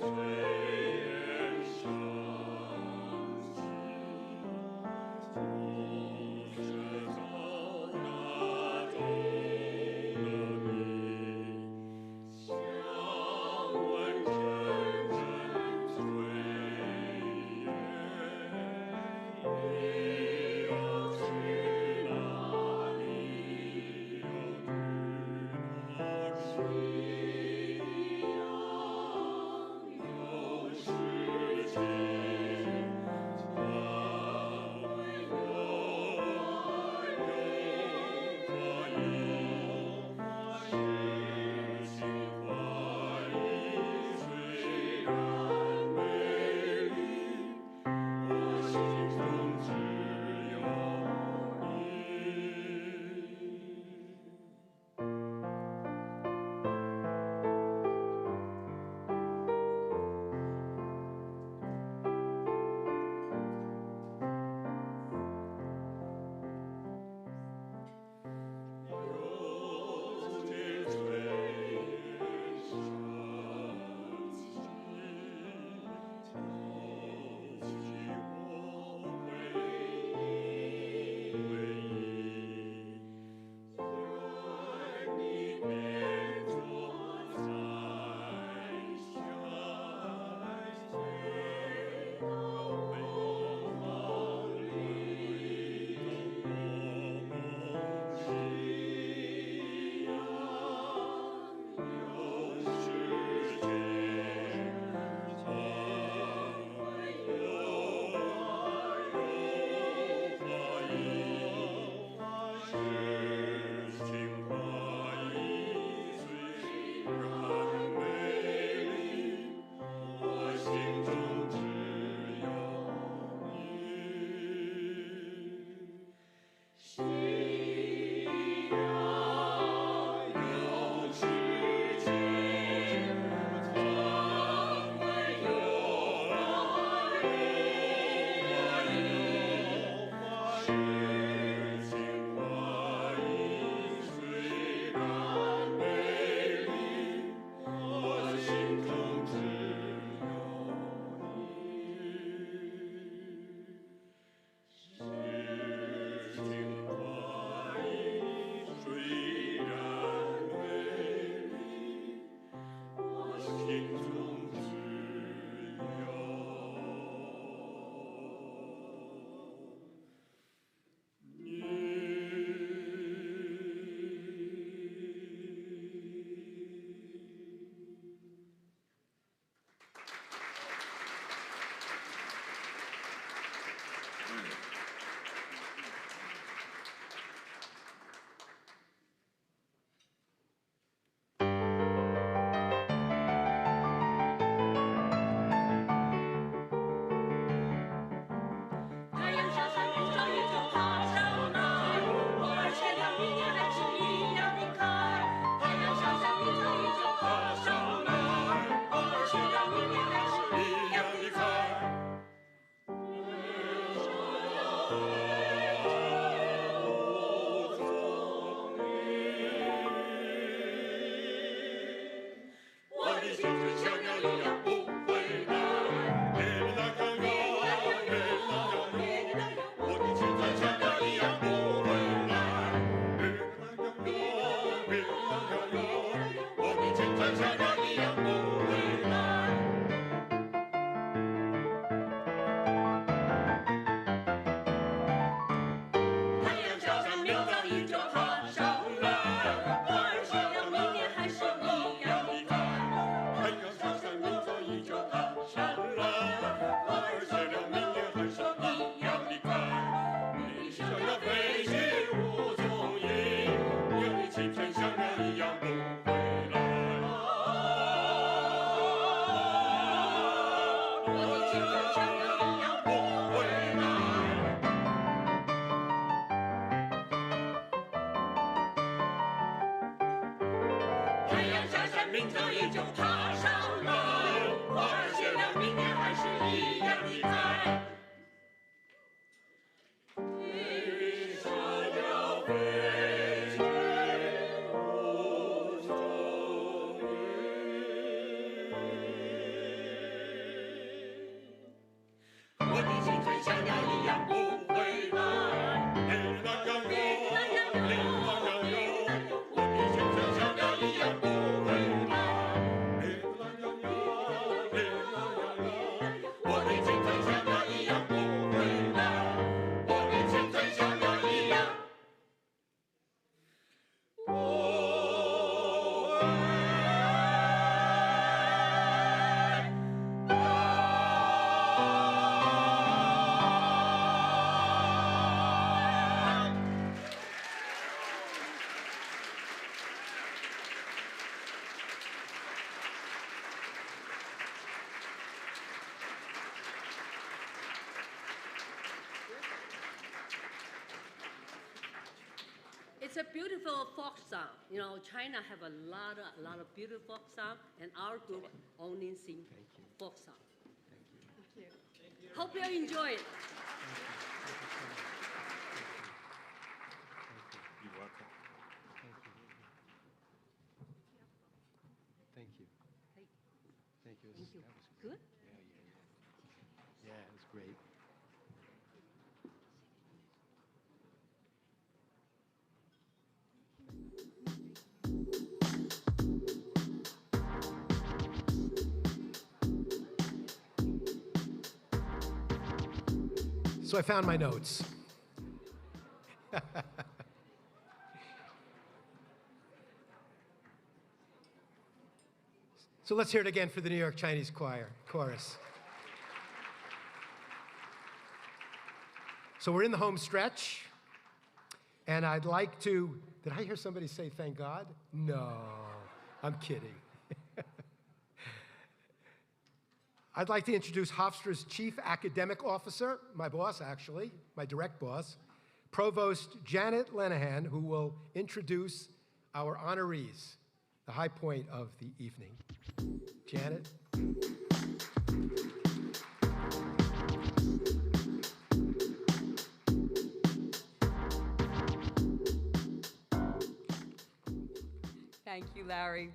It's a beautiful folk song. You know, China have a lot of beautiful folk song, and our group only sing folk song. Thank you. Hope you enjoy it. You're welcome. Thank you. Thank you. Thank you. Thank you. That was Good? Yeah, it was great. So I found my notes. So let's hear it again for the New York Chinese chorus. So we're in the home stretch, and I'd like to, did I hear somebody say thank God? No, I'm kidding. I'd like to introduce Hofstra's Chief Academic Officer, my boss actually, my direct boss, Provost Janet Lenahan, who will introduce our honorees, the high point of the evening. Janet. Thank you, Larry.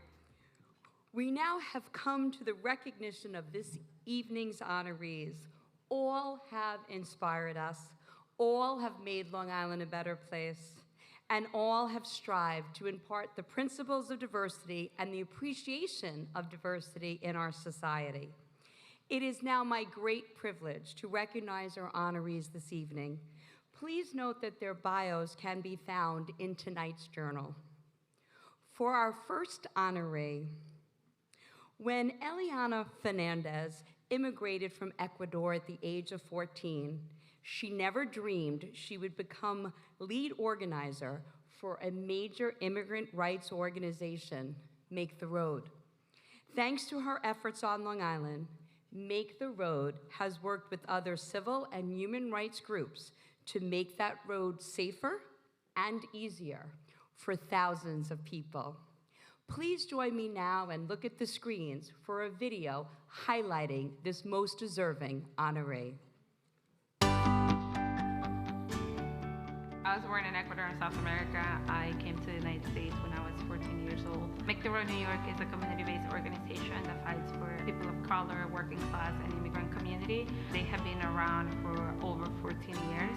We now have come to the recognition of this evening's honorees. All have inspired us, all have made Long Island a better place, and all have strived to impart the principles of diversity and the appreciation of diversity in our society. It is now my great privilege to recognize our honorees this evening. Please note that their bios can be found in tonight's journal. For our first honoree, when Eliana Fernandez immigrated from Ecuador at the age of 14, she never dreamed she would become lead organizer for a major immigrant rights organization, Make the Road. Thanks to her efforts on Long Island, Make the Road has worked with other civil and human rights groups to make that road safer and easier for thousands of people. Please join me now and look at the screens for a video highlighting this most deserving honoree. I was born in Ecuador in South America. I came to the United States when I was 14 years old. Make the Road New York is a community-based organization that fights for people of color, working class, and immigrant Suburban community. They have been around for over 14 years.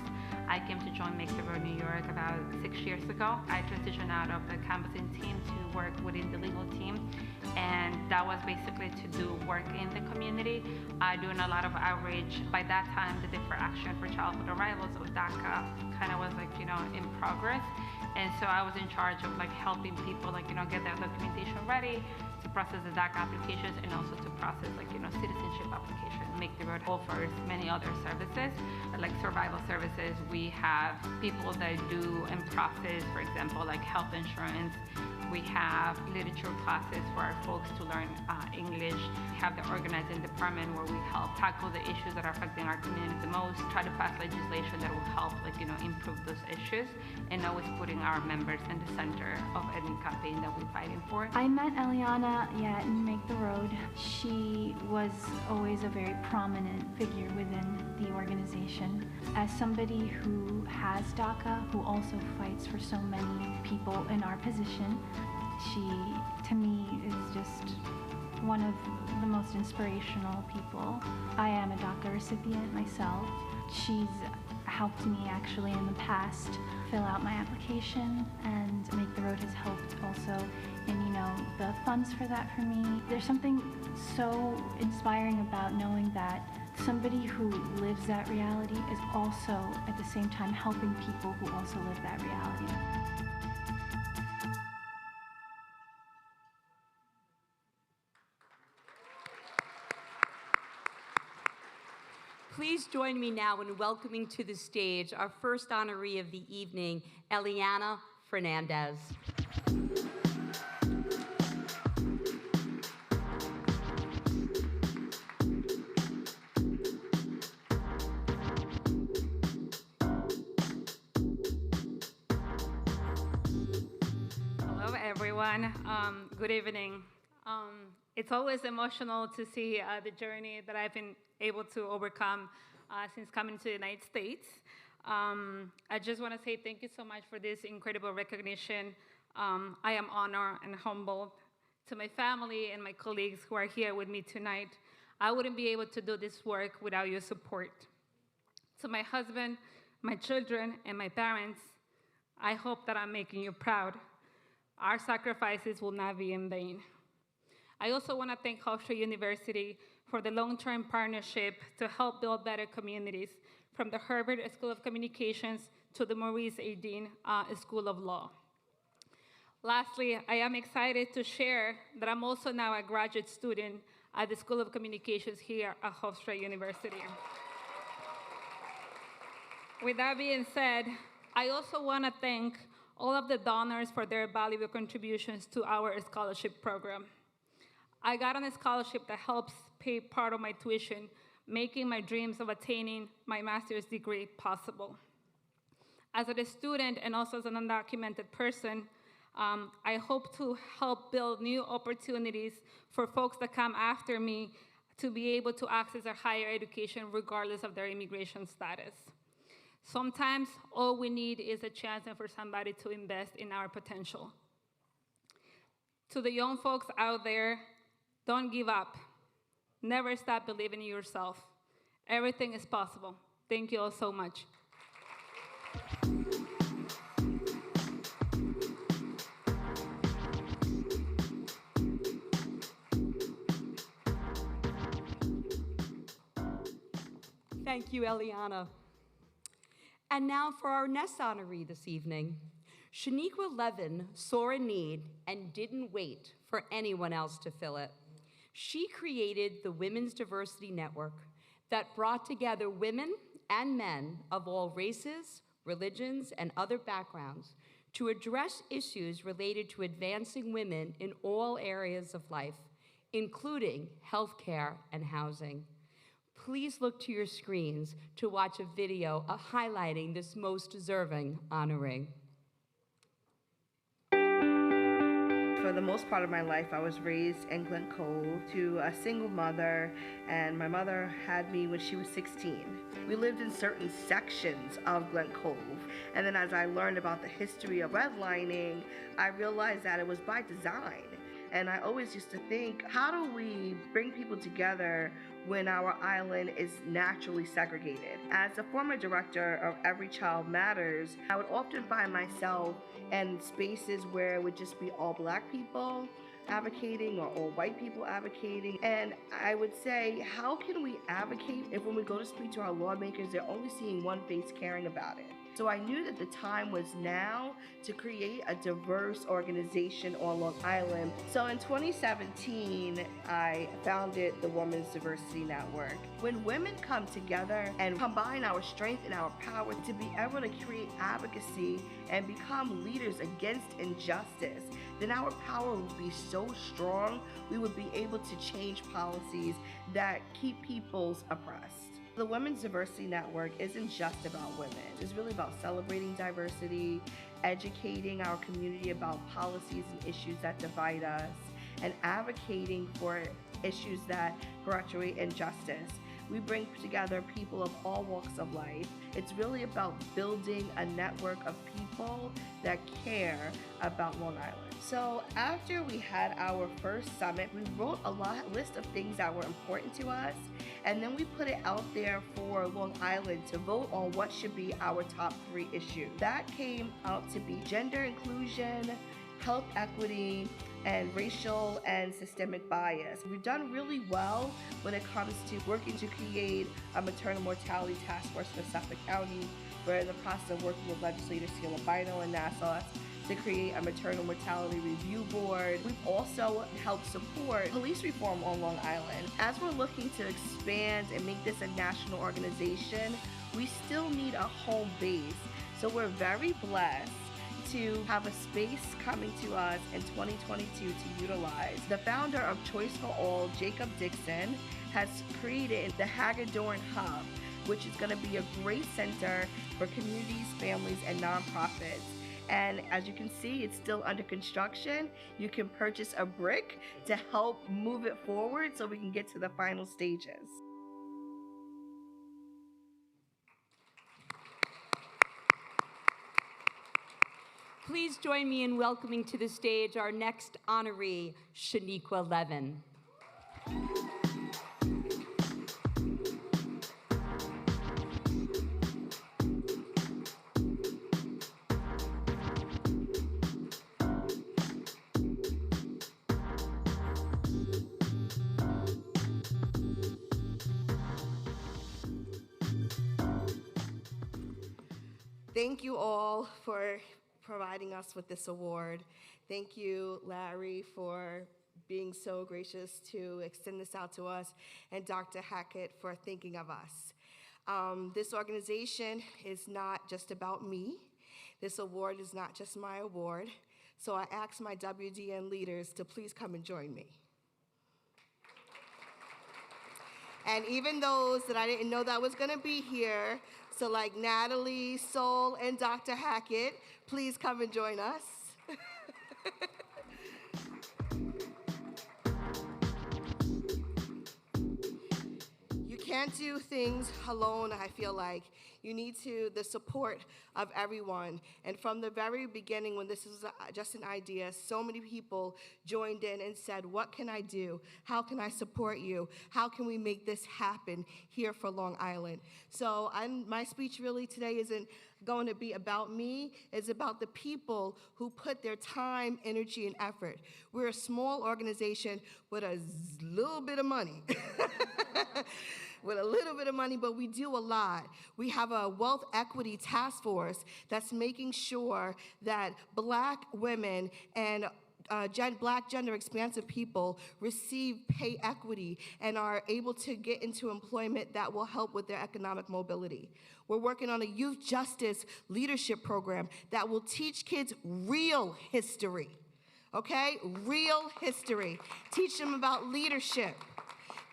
I came to join Make the Road New York about 6 years ago. I transitioned out of the canvassing team to work within the legal team, and that was basically to do work in the community, doing a lot of outreach. By that time, the Deferred Action for Childhood Arrivals of DACA kind of was like, in progress. And so I was in charge of helping people get their documentation ready to process the DACA applications and also to process citizenship applications. Make the Road offers many other services, like survival services. We have people that do and process, for example, health insurance. We have literature classes for our folks to learn English. We have the organizing department where we help tackle the issues that are affecting our community the most, try to pass legislation that will help improve those issues, and always putting our members in the center of any campaign that we're fighting for. I met Eliana in Make the Road. She was always a very prominent figure within the organization. As somebody who has DACA, who also fights for so many people in our position, she, to me, is just one of the most inspirational people. I am a DACA recipient myself. She's helped me actually in the past fill out my application, and Make the Road has helped also in, the funds for that for me. There's something so inspiring about knowing that somebody who lives that reality is also at the same time helping people who also live that reality. Please join me now in welcoming to the stage our first honoree of the evening, Eliana Fernandez. Hello, everyone. Good evening. It's always emotional to see the journey that I've been able to overcome since coming to the United States. I just want to say thank you so much for this incredible recognition. I am honored and humbled. To my family and my colleagues who are here with me tonight, I wouldn't be able to do this work without your support. To my husband, my children, and my parents, I hope that I'm making you proud. Our sacrifices will not be in vain. I also want to thank Hofstra University for the long-term partnership to help build better communities, from the Harvard School of Communications to the Maurice A. Dean School of Law. Lastly, I am excited to share that I'm also now a graduate student at the School of Communications here at Hofstra University. With that being said, I also want to thank all of the donors for their valuable contributions to our scholarship program. I got on a scholarship that helps pay part of my tuition, making my dreams of attaining my master's degree possible. As a student and also as an undocumented person, I hope to help build new opportunities for folks that come after me to be able to access a higher education regardless of their immigration status. Sometimes all we need is a chance for somebody to invest in our potential. To the young folks out there, don't give up. Never stop believing in yourself. Everything is possible. Thank you all so much. Thank you, Eliana. And now for our next honoree this evening. Shaniqua Levin saw a need and didn't wait for anyone else to fill it. She created the Women's Diversity Network that brought together women and men of all races, religions, and other backgrounds to address issues related to advancing women in all areas of life, including healthcare and housing. Please look to your screens to watch a video highlighting this most deserving honoree. For the most part of my life, I was raised in Glen Cove to a single mother, and my mother had me when she was 16. We lived in certain sections of Glen Cove, and then as I learned about the history of redlining, I realized that it was by design. And I always used to think, how do we bring people together when our island is naturally segregated? As a former director of Every Child Matters, I would often find myself in spaces where it would just be all Black people advocating or all white people advocating. And I would say, how can we advocate if when we go to speak to our lawmakers, they're only seeing one face caring about it? So I knew that the time was now to create a diverse organization on Long Island. So in 2017, I founded the Women's Diversity Network. When women come together and combine our strength and our power to be able to create advocacy and become leaders against injustice, then our power would be so strong, we would be able to change policies that keep peoples oppressed. The Women's Diversity Network isn't just about women. It's really about celebrating diversity, educating our community about policies and issues that divide us, and advocating for issues that perpetuate injustice. We bring together people of all walks of life. It's really about building a network of people that care about Long Island. So after we had our first summit, we wrote a list of things that were important to us, and then we put it out there for Long Island to vote on what should be our top 3 issues. That came out to be gender inclusion, health equity, and racial and systemic bias. We've done really well when it comes to working to create a maternal mortality task force for Suffolk County. We're in the process of working with legislators here in Albino and Nassau to create a maternal mortality review board. We've also helped support police reform on Long Island. As we're looking to expand and make this a national organization, we still need a home base. So we're very blessed to have a space coming to us in 2022 to utilize. The founder of Choice for All, Jacob Dixon, has created the Hagedorn Hub, which is going to be a great center for communities, families, and nonprofits. And as you can see, it's still under construction. You can purchase a brick to help move it forward so we can get to the final stages. Please join me in welcoming to the stage our next honoree, Shaniqua Levin. Thank you all for providing us with this award. Thank you, Larry, for being so gracious to extend this out to us, and Dr. Hackett for thinking of us. This organization is not just about me. This award is not just my award. So I ask my WDN leaders to please come and join me. And even those that I didn't know that was gonna be here, so like Natalie, Sol, and Dr. Hackett, please come and join us. You can't do things alone, I feel like. You need the support of everyone. And from the very beginning, when this was just an idea, so many people joined in and said, what can I do? How can I support you? How can we make this happen here for Long Island? So my speech really today isn't going to be about me. It's about the people who put their time, energy, and effort. We're a small organization with a little bit of money. With a little bit of money, but we do a lot. We have a wealth equity task force that's making sure that Black women and Black gender expansive people receive pay equity and are able to get into employment that will help with their economic mobility. We're working on a youth justice leadership program that will teach kids real history, okay? Real history. Teach them about leadership.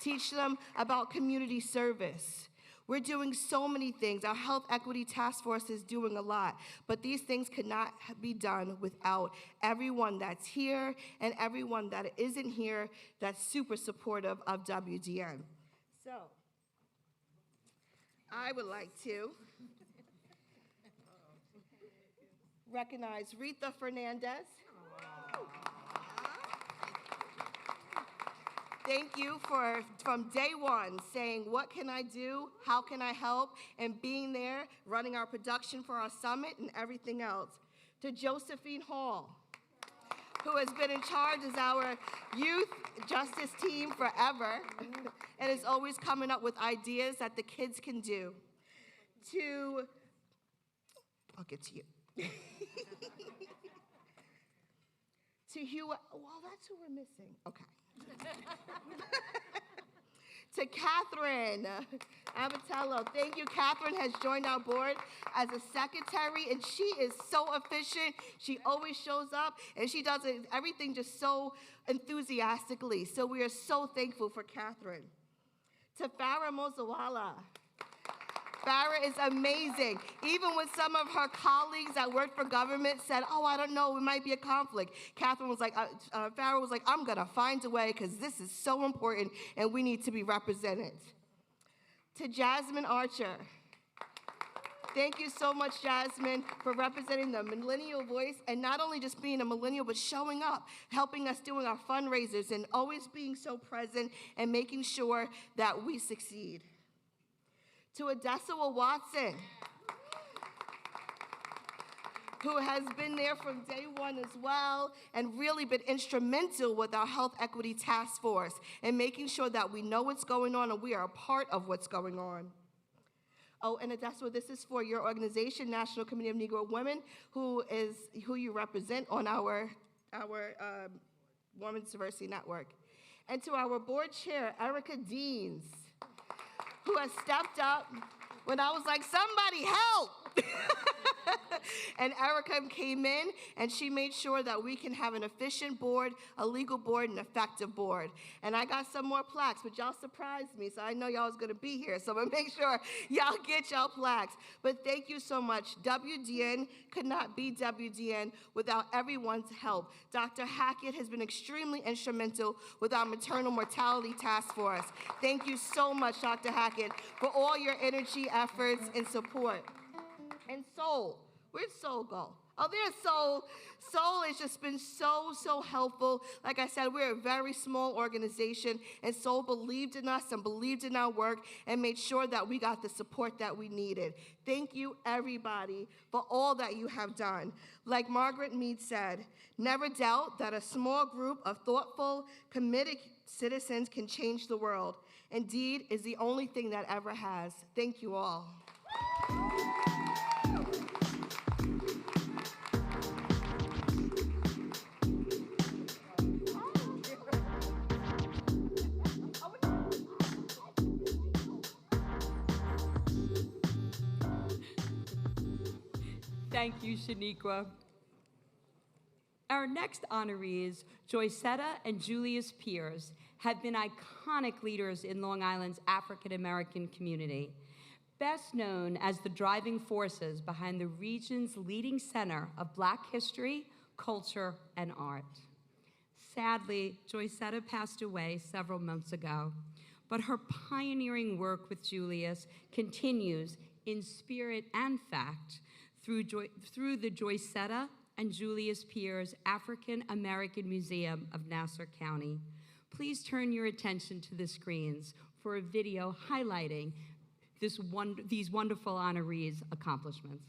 Teach them about community service. We're doing so many things. Our health equity task force is doing a lot, but these things could not be done without everyone that's here and everyone that isn't here that's super supportive of WDN. So, I would like to recognize Rita Fernandez. Thank you for, from day one, saying, what can I do? How can I help? And being there, running our production for our summit and everything else. To Josephine Hall, who has been in charge as our youth justice team forever and is always coming up with ideas that the kids can do. I'll get to you. To Hugh, well, that's who we're missing. Okay. To Catherine Abatello. Thank you. Catherine has joined our board as a secretary, and she is so efficient. She always shows up, and she does everything just so enthusiastically. So we are so thankful for Catherine. To Farah Mozawala. Farah is amazing. Even when some of her colleagues that work for government said, oh, I don't know, it might be a conflict, Catherine was like, Farah was like, I'm gonna find a way because this is so important and we need to be represented. To Jasmine Archer. Thank you so much, Jasmine, for representing the millennial voice and not only just being a millennial, but showing up, helping us doing our fundraisers and always being so present and making sure that we succeed. To Adesawa Watson, who has been there from day one as well and really been instrumental with our Health Equity Task Force and making sure that we know what's going on and we are a part of what's going on. Oh, and Adesawa, this is for your organization, National Committee of Negro Women, who you represent on our Women's Diversity Network. And to our board chair, Erica Deans, who has stepped up when I was like, somebody help! And Erica came in and she made sure that we can have an efficient board, a legal board, and effective board. And I got some more plaques, but y'all surprised me, so I know y'all was gonna be here, so I'm gonna make sure y'all get y'all plaques. But thank you so much. WDN could not be WDN without everyone's help. Dr. Hackett has been extremely instrumental with our maternal mortality task force. Thank you so much, Dr. Hackett, for all your energy, efforts, and support. And Soul, where'd Soul go? Oh, there's Soul. Soul has just been so helpful. Like I said, we're a very small organization, and Soul believed in us and believed in our work and made sure that we got the support that we needed. Thank you, everybody, for all that you have done. Like Margaret Mead said, never doubt that a small group of thoughtful, committed citizens can change the world. Indeed, is the only thing that ever has. Thank you all. Thank you, Shaniqua. Our next honorees, Joycetta and Julius Peers, have been iconic leaders in Long Island's African-American community, best known as the driving forces behind the region's leading center of Black history, culture, and art. Sadly, Joycetta passed away several months ago, but her pioneering work with Julius continues in spirit and fact through the Joycetta and Julius Peers African American Museum of Nassau County. Please turn your attention to the screens for a video highlighting these wonderful honorees' accomplishments.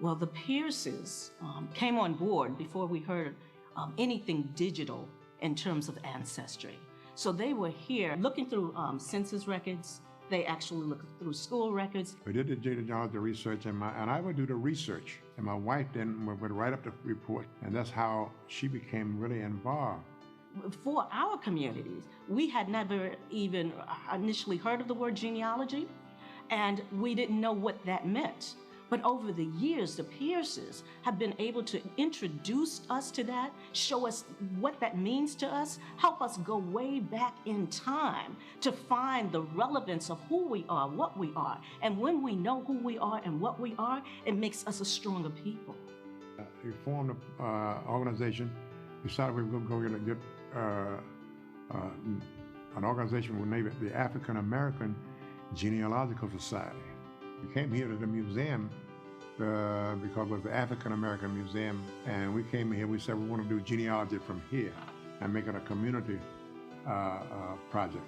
Well, the Pierces came on board before we heard anything digital in terms of ancestry. So they were here looking through census records. They actually looked through school records. We did the due diligence, the research, and I would do the research. And my wife then would write up the report, and that's how she became really involved. For our communities, we had never even initially heard of the word genealogy, and we didn't know what that meant. But over the years, the Pierces have been able to introduce us to that, show us what that means to us, help us go way back in time to find the relevance of who we are, what we are. And when we know who we are and what we are, it makes us a stronger people. We formed an organization. We decided we were going to get an organization we named it the African American Genealogical Society. We came here to the museum because it was the African American Museum. And we came here, we said we want to do genealogy from here and make it a community project.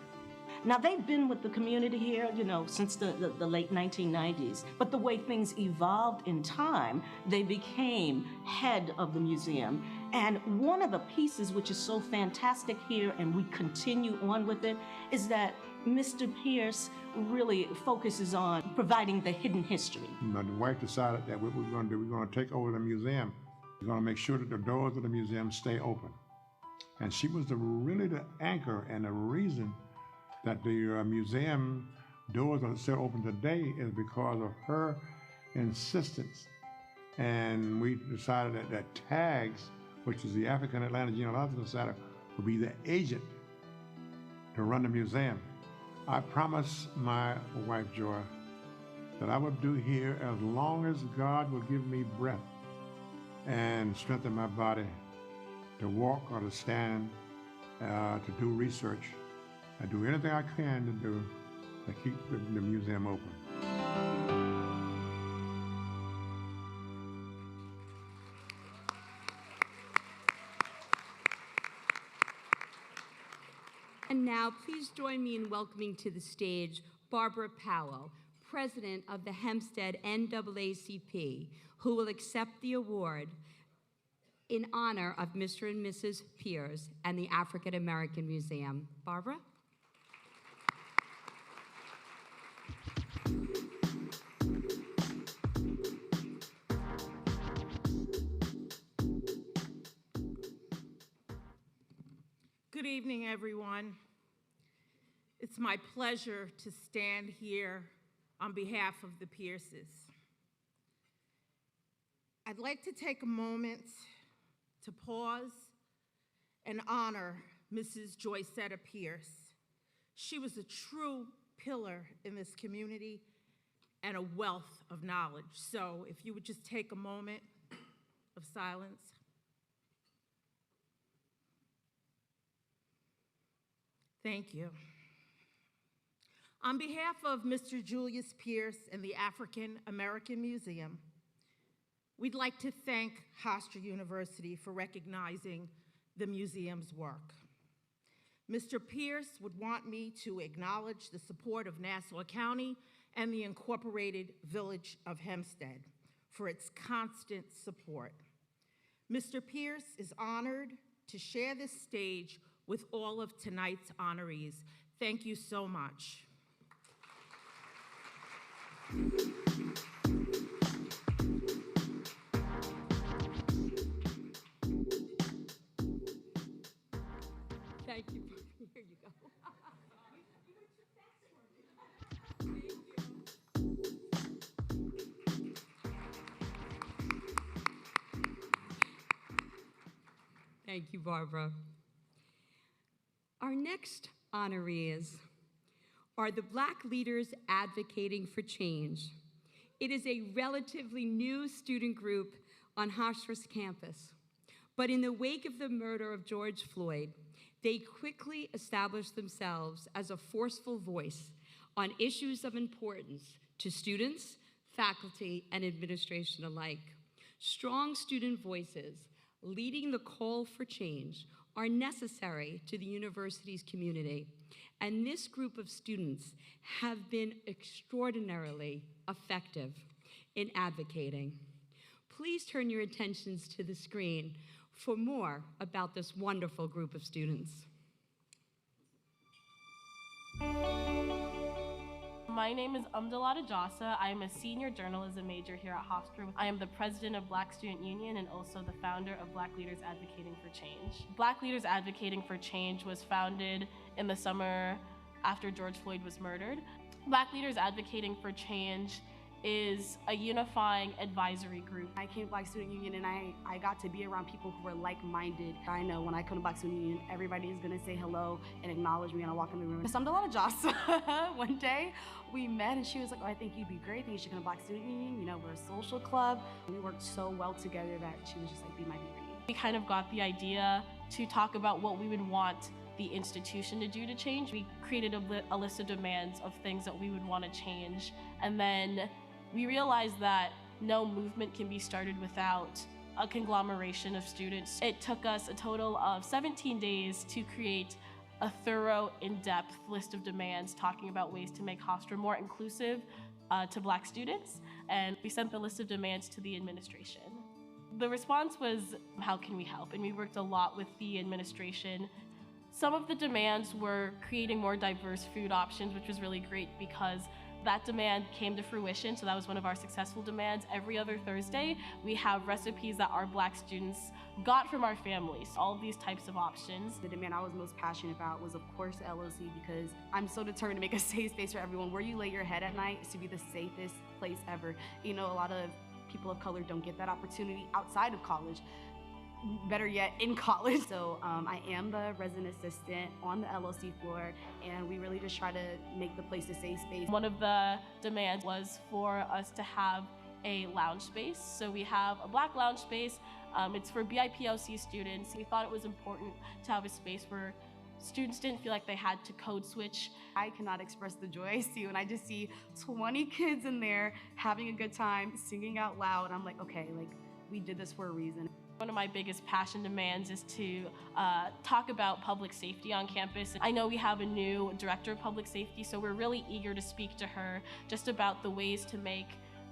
Now, they've been with the community here, since the late 1990s, but the way things evolved in time, they became head of the museum. And one of the pieces which is so fantastic here, and we continue on with it, is that Mr. Pierce really focuses on providing the hidden history. The wife decided that what we're going to do, we're going to take over the museum. We're going to make sure that the doors of the museum stay open. And she was really the anchor and the reason that the museum doors are still open today is because of her insistence. And we decided that TAGS, which is the African Atlantic Genealogical Society, would be the agent to run the museum. I promised my wife, Joy, that I would do here as long as God would give me breath and strengthen my body to walk or to stand, to do research, and do anything I can to do to keep the museum open. And now, please join me in welcoming to the stage Barbara Powell, President of the Hempstead NAACP, who will accept the award in honor of Mr. and Mrs. Pierce and the African American Museum. Barbara? Good evening, everyone. It's my pleasure to stand here on behalf of the Pierces. I'd like to take a moment to pause and honor Mrs. Joycetta Pierce. She was a true pillar in this community and a wealth of knowledge. So if you would just take a moment of silence. Thank you. On behalf of Mr. Julius Pierce and the African American Museum, we'd like to thank Hofstra University for recognizing the museum's work. Mr. Pierce would want me to acknowledge the support of Nassau County and the Incorporated Village of Hempstead for its constant support. Mr. Pierce is honored to share this stage with all of tonight's honorees. Thank you so much. Thank you. Here you go. Thank you, Barbara. Our next honorees are the Black Leaders Advocating for Change. It is a relatively new student group on Hofstra's campus, but in the wake of the murder of George Floyd, they quickly established themselves as a forceful voice on issues of importance to students, faculty, and administration alike. Strong student voices leading the call for change are necessary to the university's community, and this group of students have been extraordinarily effective in advocating. Please turn your attentions to the screen for more about this wonderful group of students. My name is Umdalata Jasa. I am a senior journalism major here at Hofstra. I am the president of Black Student Union and also the founder of Black Leaders Advocating for Change. Black Leaders Advocating for Change was founded in the summer after George Floyd was murdered. Black Leaders Advocating for Change is a unifying advisory group. I came to Black Student Union and I got to be around people who were like-minded. I know when I come to Black Student Union, everybody is gonna say hello and acknowledge me when I walk in the room. So I'm a lot of Joss. One day we met and she was like, oh, I think you'd be great. I think you should come to Black Student Union. You know, we're a social club. We worked so well together that she was just like, be my VP. We kind of got the idea to talk about what we would want the institution to do to change. We created a list of demands of things that we would want to change. And then we realized that no movement can be started without a conglomeration of students. It took us a total of 17 days to create a thorough, in-depth list of demands talking about ways to make Hofstra more inclusive to Black students, and we sent the list of demands to the administration. The response was, how can we help? And we worked a lot with the administration. Some of the demands were creating more diverse food options, which was really great because that demand came to fruition, so that was one of our successful demands. Every other Thursday, we have recipes that our Black students got from our families, all of these types of options. The demand I was most passionate about was, of course, the LOC, because I'm so determined to make a safe space for everyone. Where you lay your head at night is to be the safest place ever. You know, a lot of people of color don't get that opportunity outside of college. Better yet, in college. So I am the resident assistant on the LOC floor, and we really just try to make the place a safe space. One of the demands was for us to have a lounge space. So we have a Black lounge space. It's for BIPOC students. We thought it was important to have a space where students didn't feel like they had to code switch. I cannot express the joy I see when I just see 20 kids in there having a good time, singing out loud. I'm like, okay, like we did this for a reason. One of my biggest passion demands is to talk about public safety on campus. I know we have a new director of public safety, so we're really eager to speak to her just about the ways to make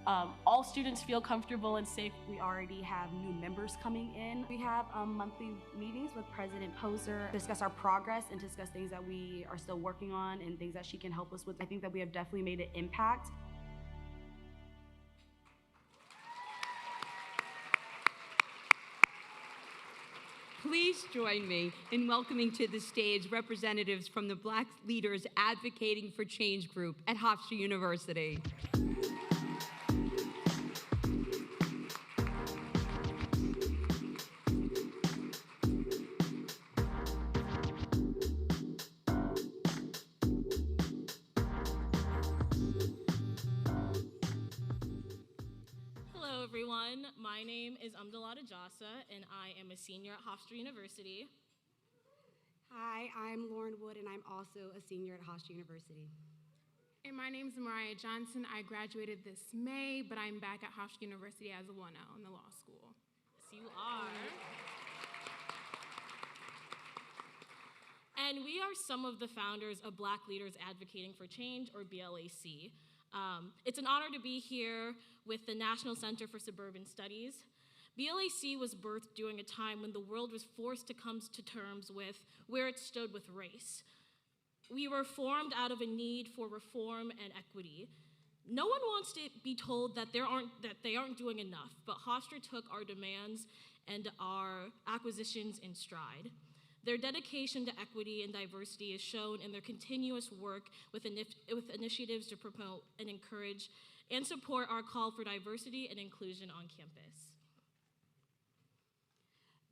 all students feel comfortable and safe. We already have new members coming in. We have monthly meetings with President Poser, discuss our progress and discuss things that we are still working on and things that she can help us with. I think that we have definitely made an impact. Please join me in welcoming to the stage representatives from the Black Leaders Advocating for Change group at Hofstra University. Hello, everyone. My name is Umdalata Jasa, and I am a senior at Hofstra University. Hi, I'm Lauren Wood, and I'm also a senior at Hofstra University. And my name is Mariah Johnson. I graduated this May, but I'm back at Hofstra University as a 1L in the law school. Yes, you are. And we are some of the founders of Black Leaders Advocating for Change, or BLAC. It's an honor to be here with the National Center for Suburban Studies. BLAC was birthed during a time when the world was forced to come to terms with where it stood with race. We were formed out of a need for reform and equity. No one wants to be told that they aren't doing enough, but Hofstra took our demands and our acquisitions in stride. Their dedication to equity and diversity is shown in their continuous work with initiatives to promote and encourage and support our call for diversity and inclusion on campus.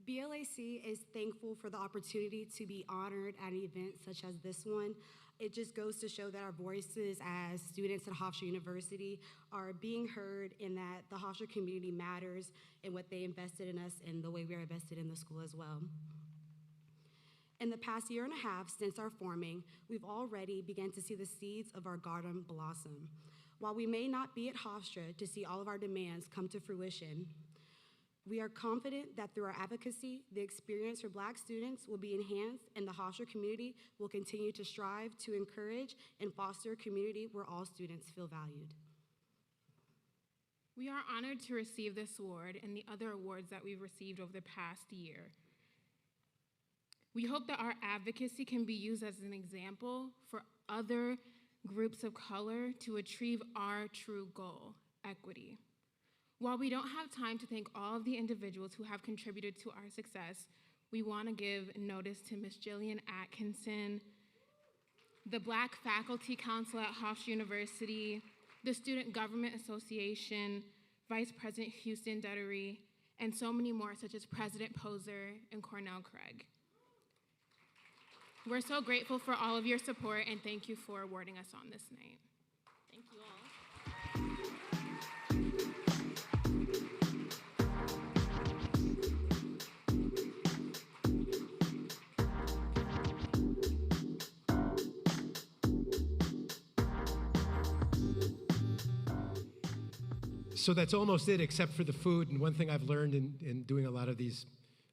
BLAC is thankful for the opportunity to be honored at an event such as this one. It just goes to show that our voices as students at Hofstra University are being heard, and that the Hofstra community matters and what they invested in us and the way we are invested in the school as well. In the past year and a half since our forming, we've already begun to see the seeds of our garden blossom. While we may not be at Hofstra to see all of our demands come to fruition, we are confident that through our advocacy, the experience for Black students will be enhanced, and the Hofstra community will continue to strive to encourage and foster a community where all students feel valued. We are honored to receive this award and the other awards that we've received over the past year. We hope that our advocacy can be used as an example for other groups of color to achieve our true goal, equity. While we don't have time to thank all of the individuals who have contributed to our success, we want to give notice to Ms. Jillian Atkinson, the Black Faculty Council at Hofstra University, the Student Government Association, Vice President Houston Duttery, and so many more, such as President Poser and Cornell Craig. We're so grateful for all of your support, and thank you for awarding us on this night. Thank you all. So that's almost it, except for the food. And one thing I've learned in doing a lot of these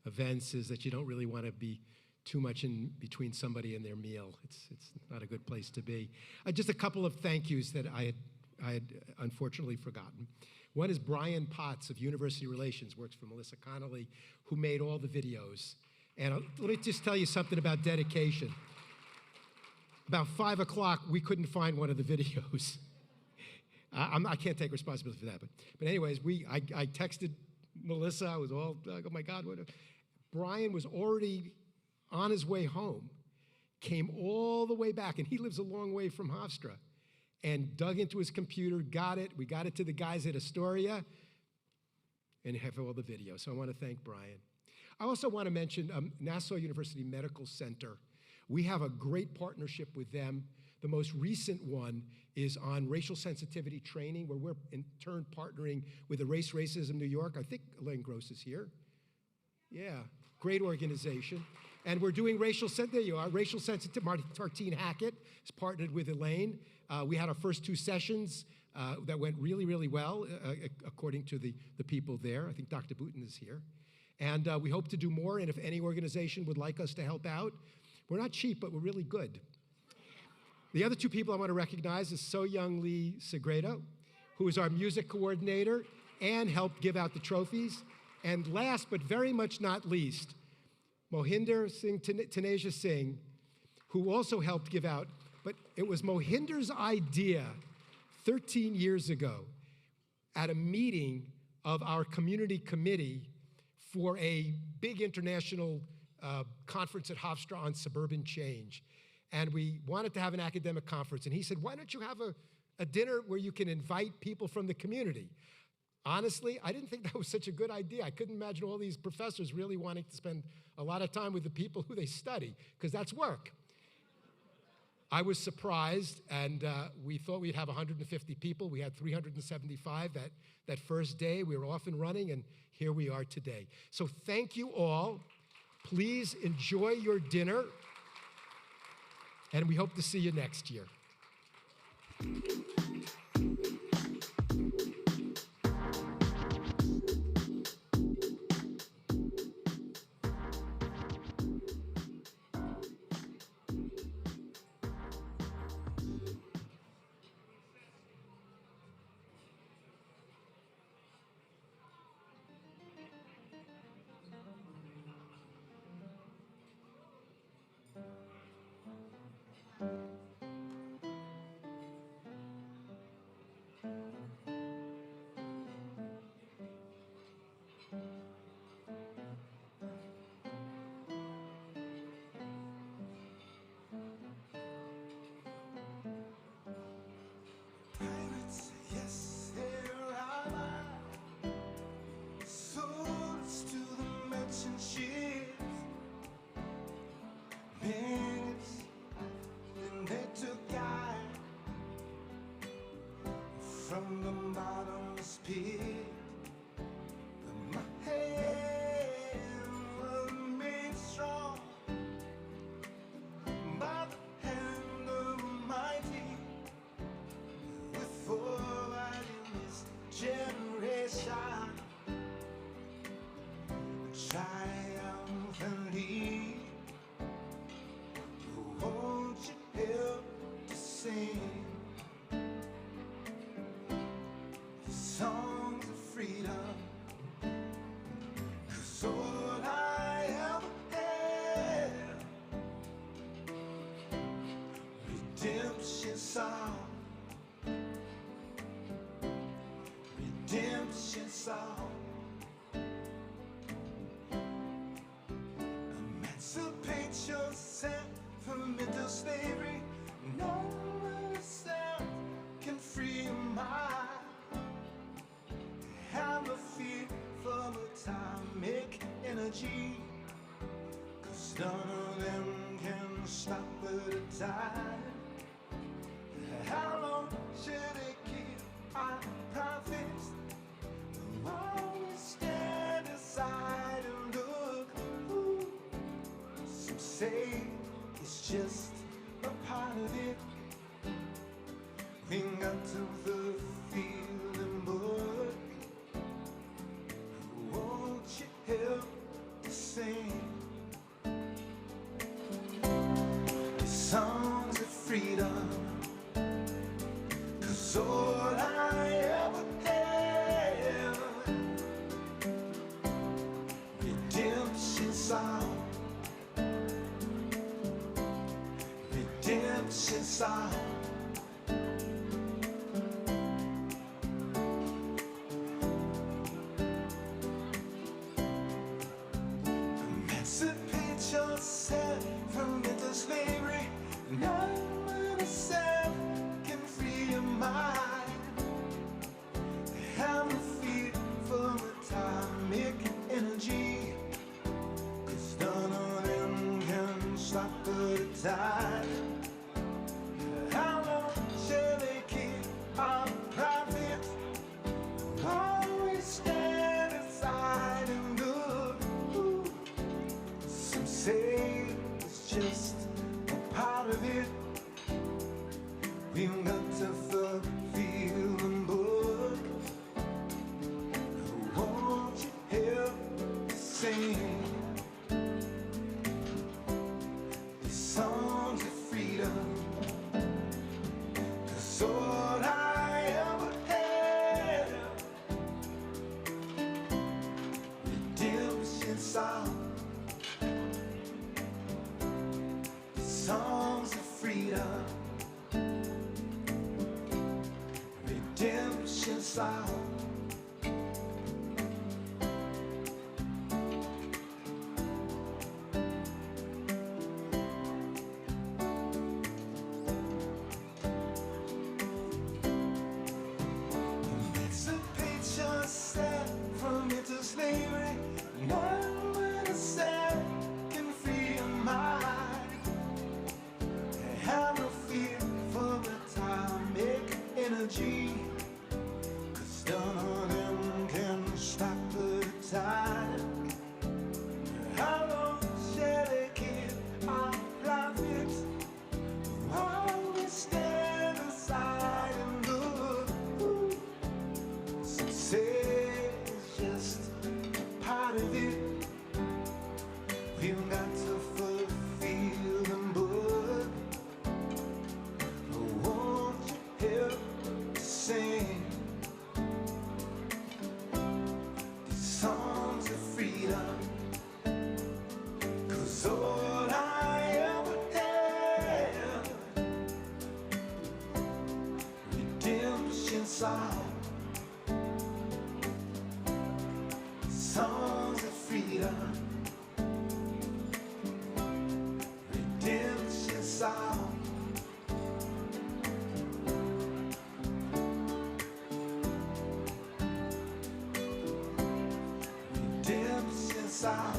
events is that you don't really want to be too much in between somebody and their meal. It's not a good place to be. Just a couple of thank yous that I had unfortunately forgotten. One is Brian Potts of University Relations, works for Melissa Connolly, who made all the videos. And let me just tell you something about dedication. About 5 o'clock, we couldn't find one of the videos. I can't take responsibility for that, but anyways, I texted Melissa. I was all like, oh my God, what? Brian was already on his way home, came all the way back, and he lives a long way from Hofstra, and dug into his computer, got it. We got it to the guys at Astoria, and have all the videos. So I want to thank Brian. I also want to mention Nassau University Medical Center. We have a great partnership with them. The most recent one is on racial sensitivity training, where we're in turn partnering with Erase Racism New York. I think Elaine Gross is here. Yeah, great organization. And we're doing racial sensitivity. Tartine Hackett has partnered with Elaine. We had our first 2 sessions that went really, really well, according to the people there. I think Dr. Booten is here. And we hope to do more, and if any organization would like us to help out, we're not cheap, but we're really good. The other 2 people I want to recognize is So-Young Lee Segredo, who is our music coordinator and helped give out the trophies. And last, but very much not least, Mohinder Singh, Taneja Singh, who also helped give out, but it was Mohinder's idea 13 years ago at a meeting of our community committee for a big international conference at Hofstra on suburban change. And we wanted to have an academic conference. And he said, why don't you have a dinner where you can invite people from the community? Honestly, I didn't think that was such a good idea. I couldn't imagine all these professors really wanting to spend a lot of time with the people who they study, because that's work. I was surprised, and we thought we'd have 150 people. We had 375 that first day. We were off and running, and here we are today. So thank you all. Please enjoy your dinner, and we hope to see you next year. From the bottomless pit, but my hand remains strong by the hand of the mighty. With forward in this generation, triumphantly, won't you help to sing songs of freedom? 'Cause all I ever had, redemption song, redemption song. Emancipate yourself from mental slavery. No sound can free your mind. Have a fear from atomic energy, 'cause none of them can stop the tide. How long should they keep our prophets? While we stand aside and look. Ooh. Some say it's just a part of it. We got to the field and mud. inside. Emancipate yourself from mental slavery. No one yourself can free your mind. Have no fear for atomic energy, 'cause none of them can stop the tide. How long shall they keep our profit? Always stand aside and look. Ooh. Some say it's just a part of it. We've got to fulfill the book. Won't you help me sing these songs of freedom? 'Cause all I ever had, redemption song, these songs of freedom, redemption song. Emancipate yourself from mental slavery. No one yourself can free your mind. Have no fear for atomic energy, 'cause none of them can stop the tide. How long shall they keep our profits? Always stand aside and look. Ooh. Some say it's just a part of it. We've got to fulfill the book. Won't you help me sing these songs of freedom? 'Cause all I ever had, redemption song, songs of freedom, redemption song. Redemption song.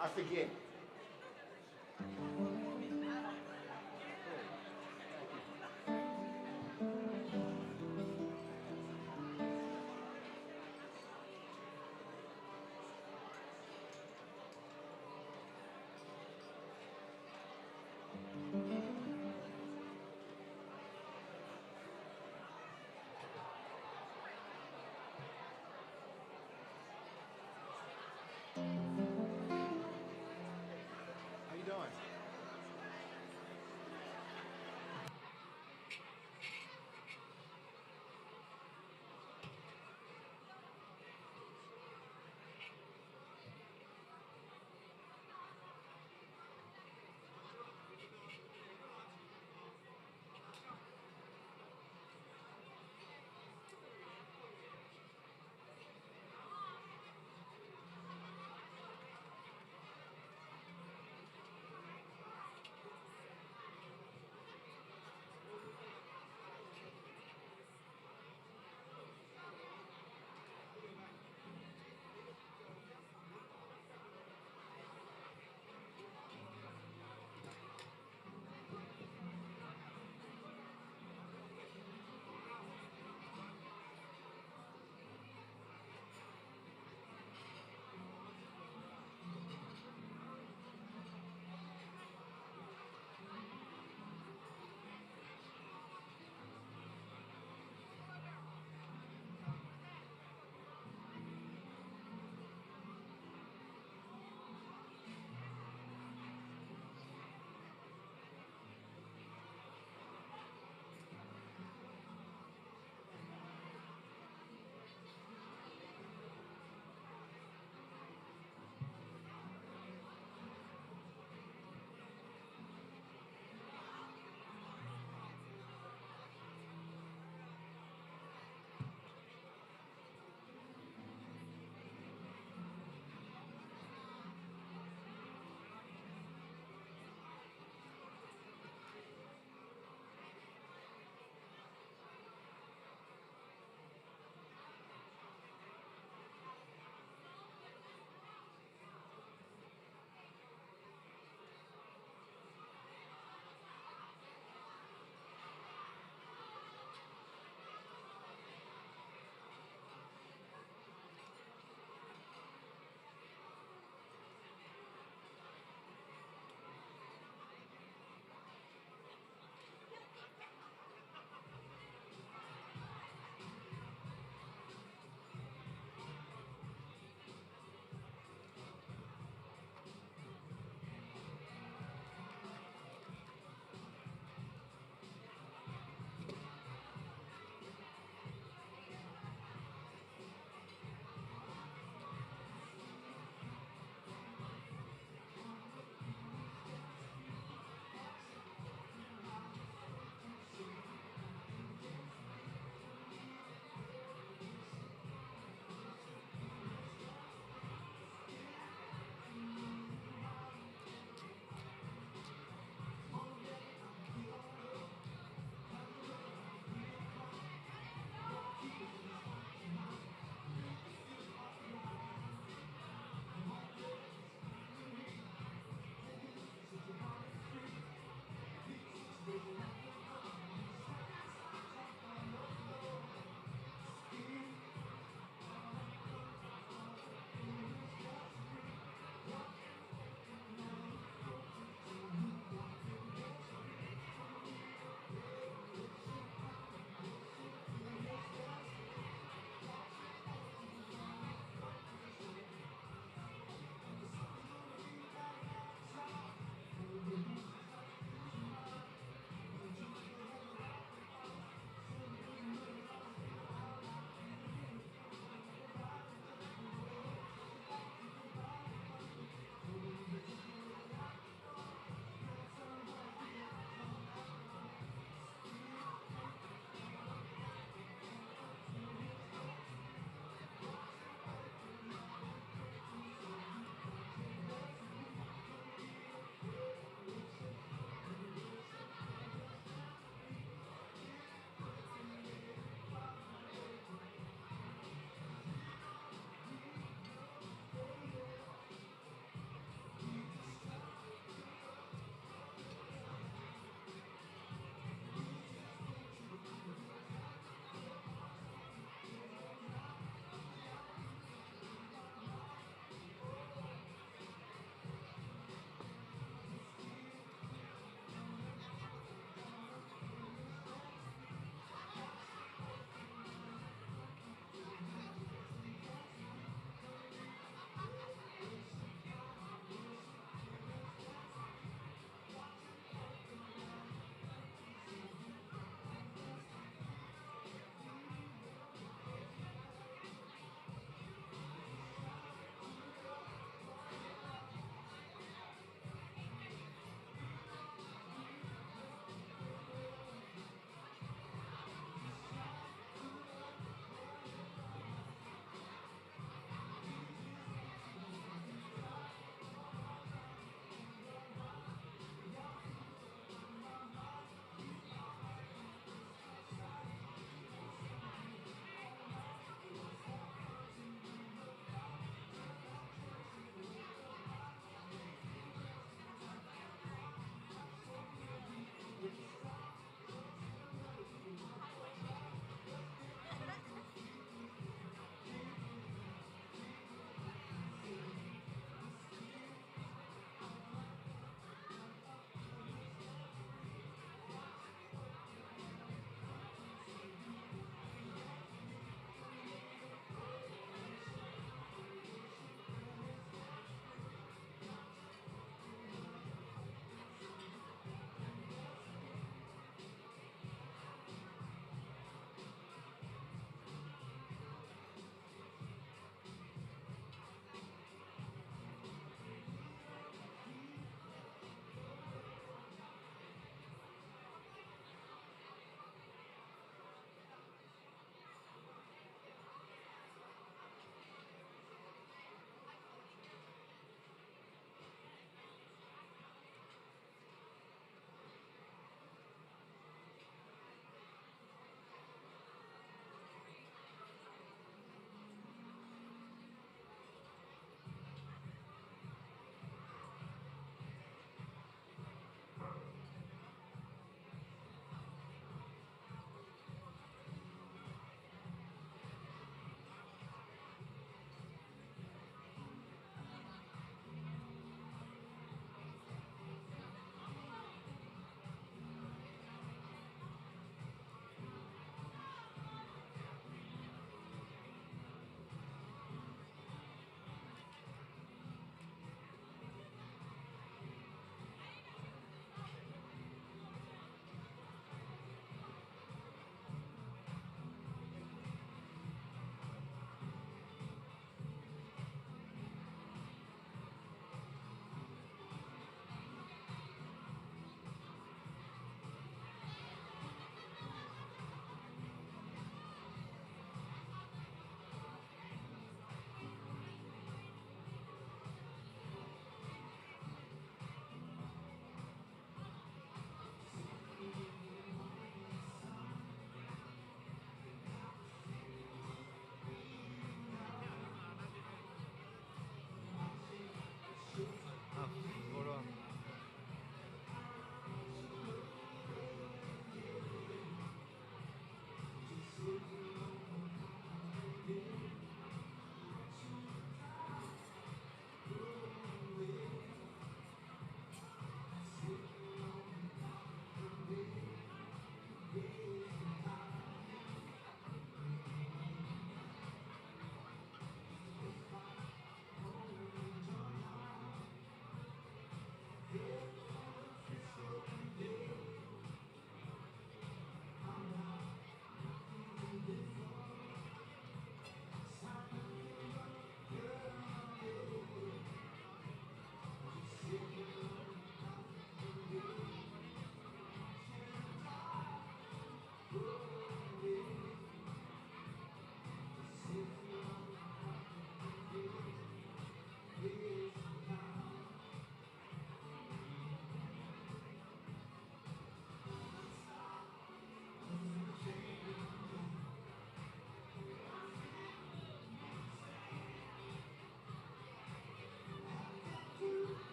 I forget.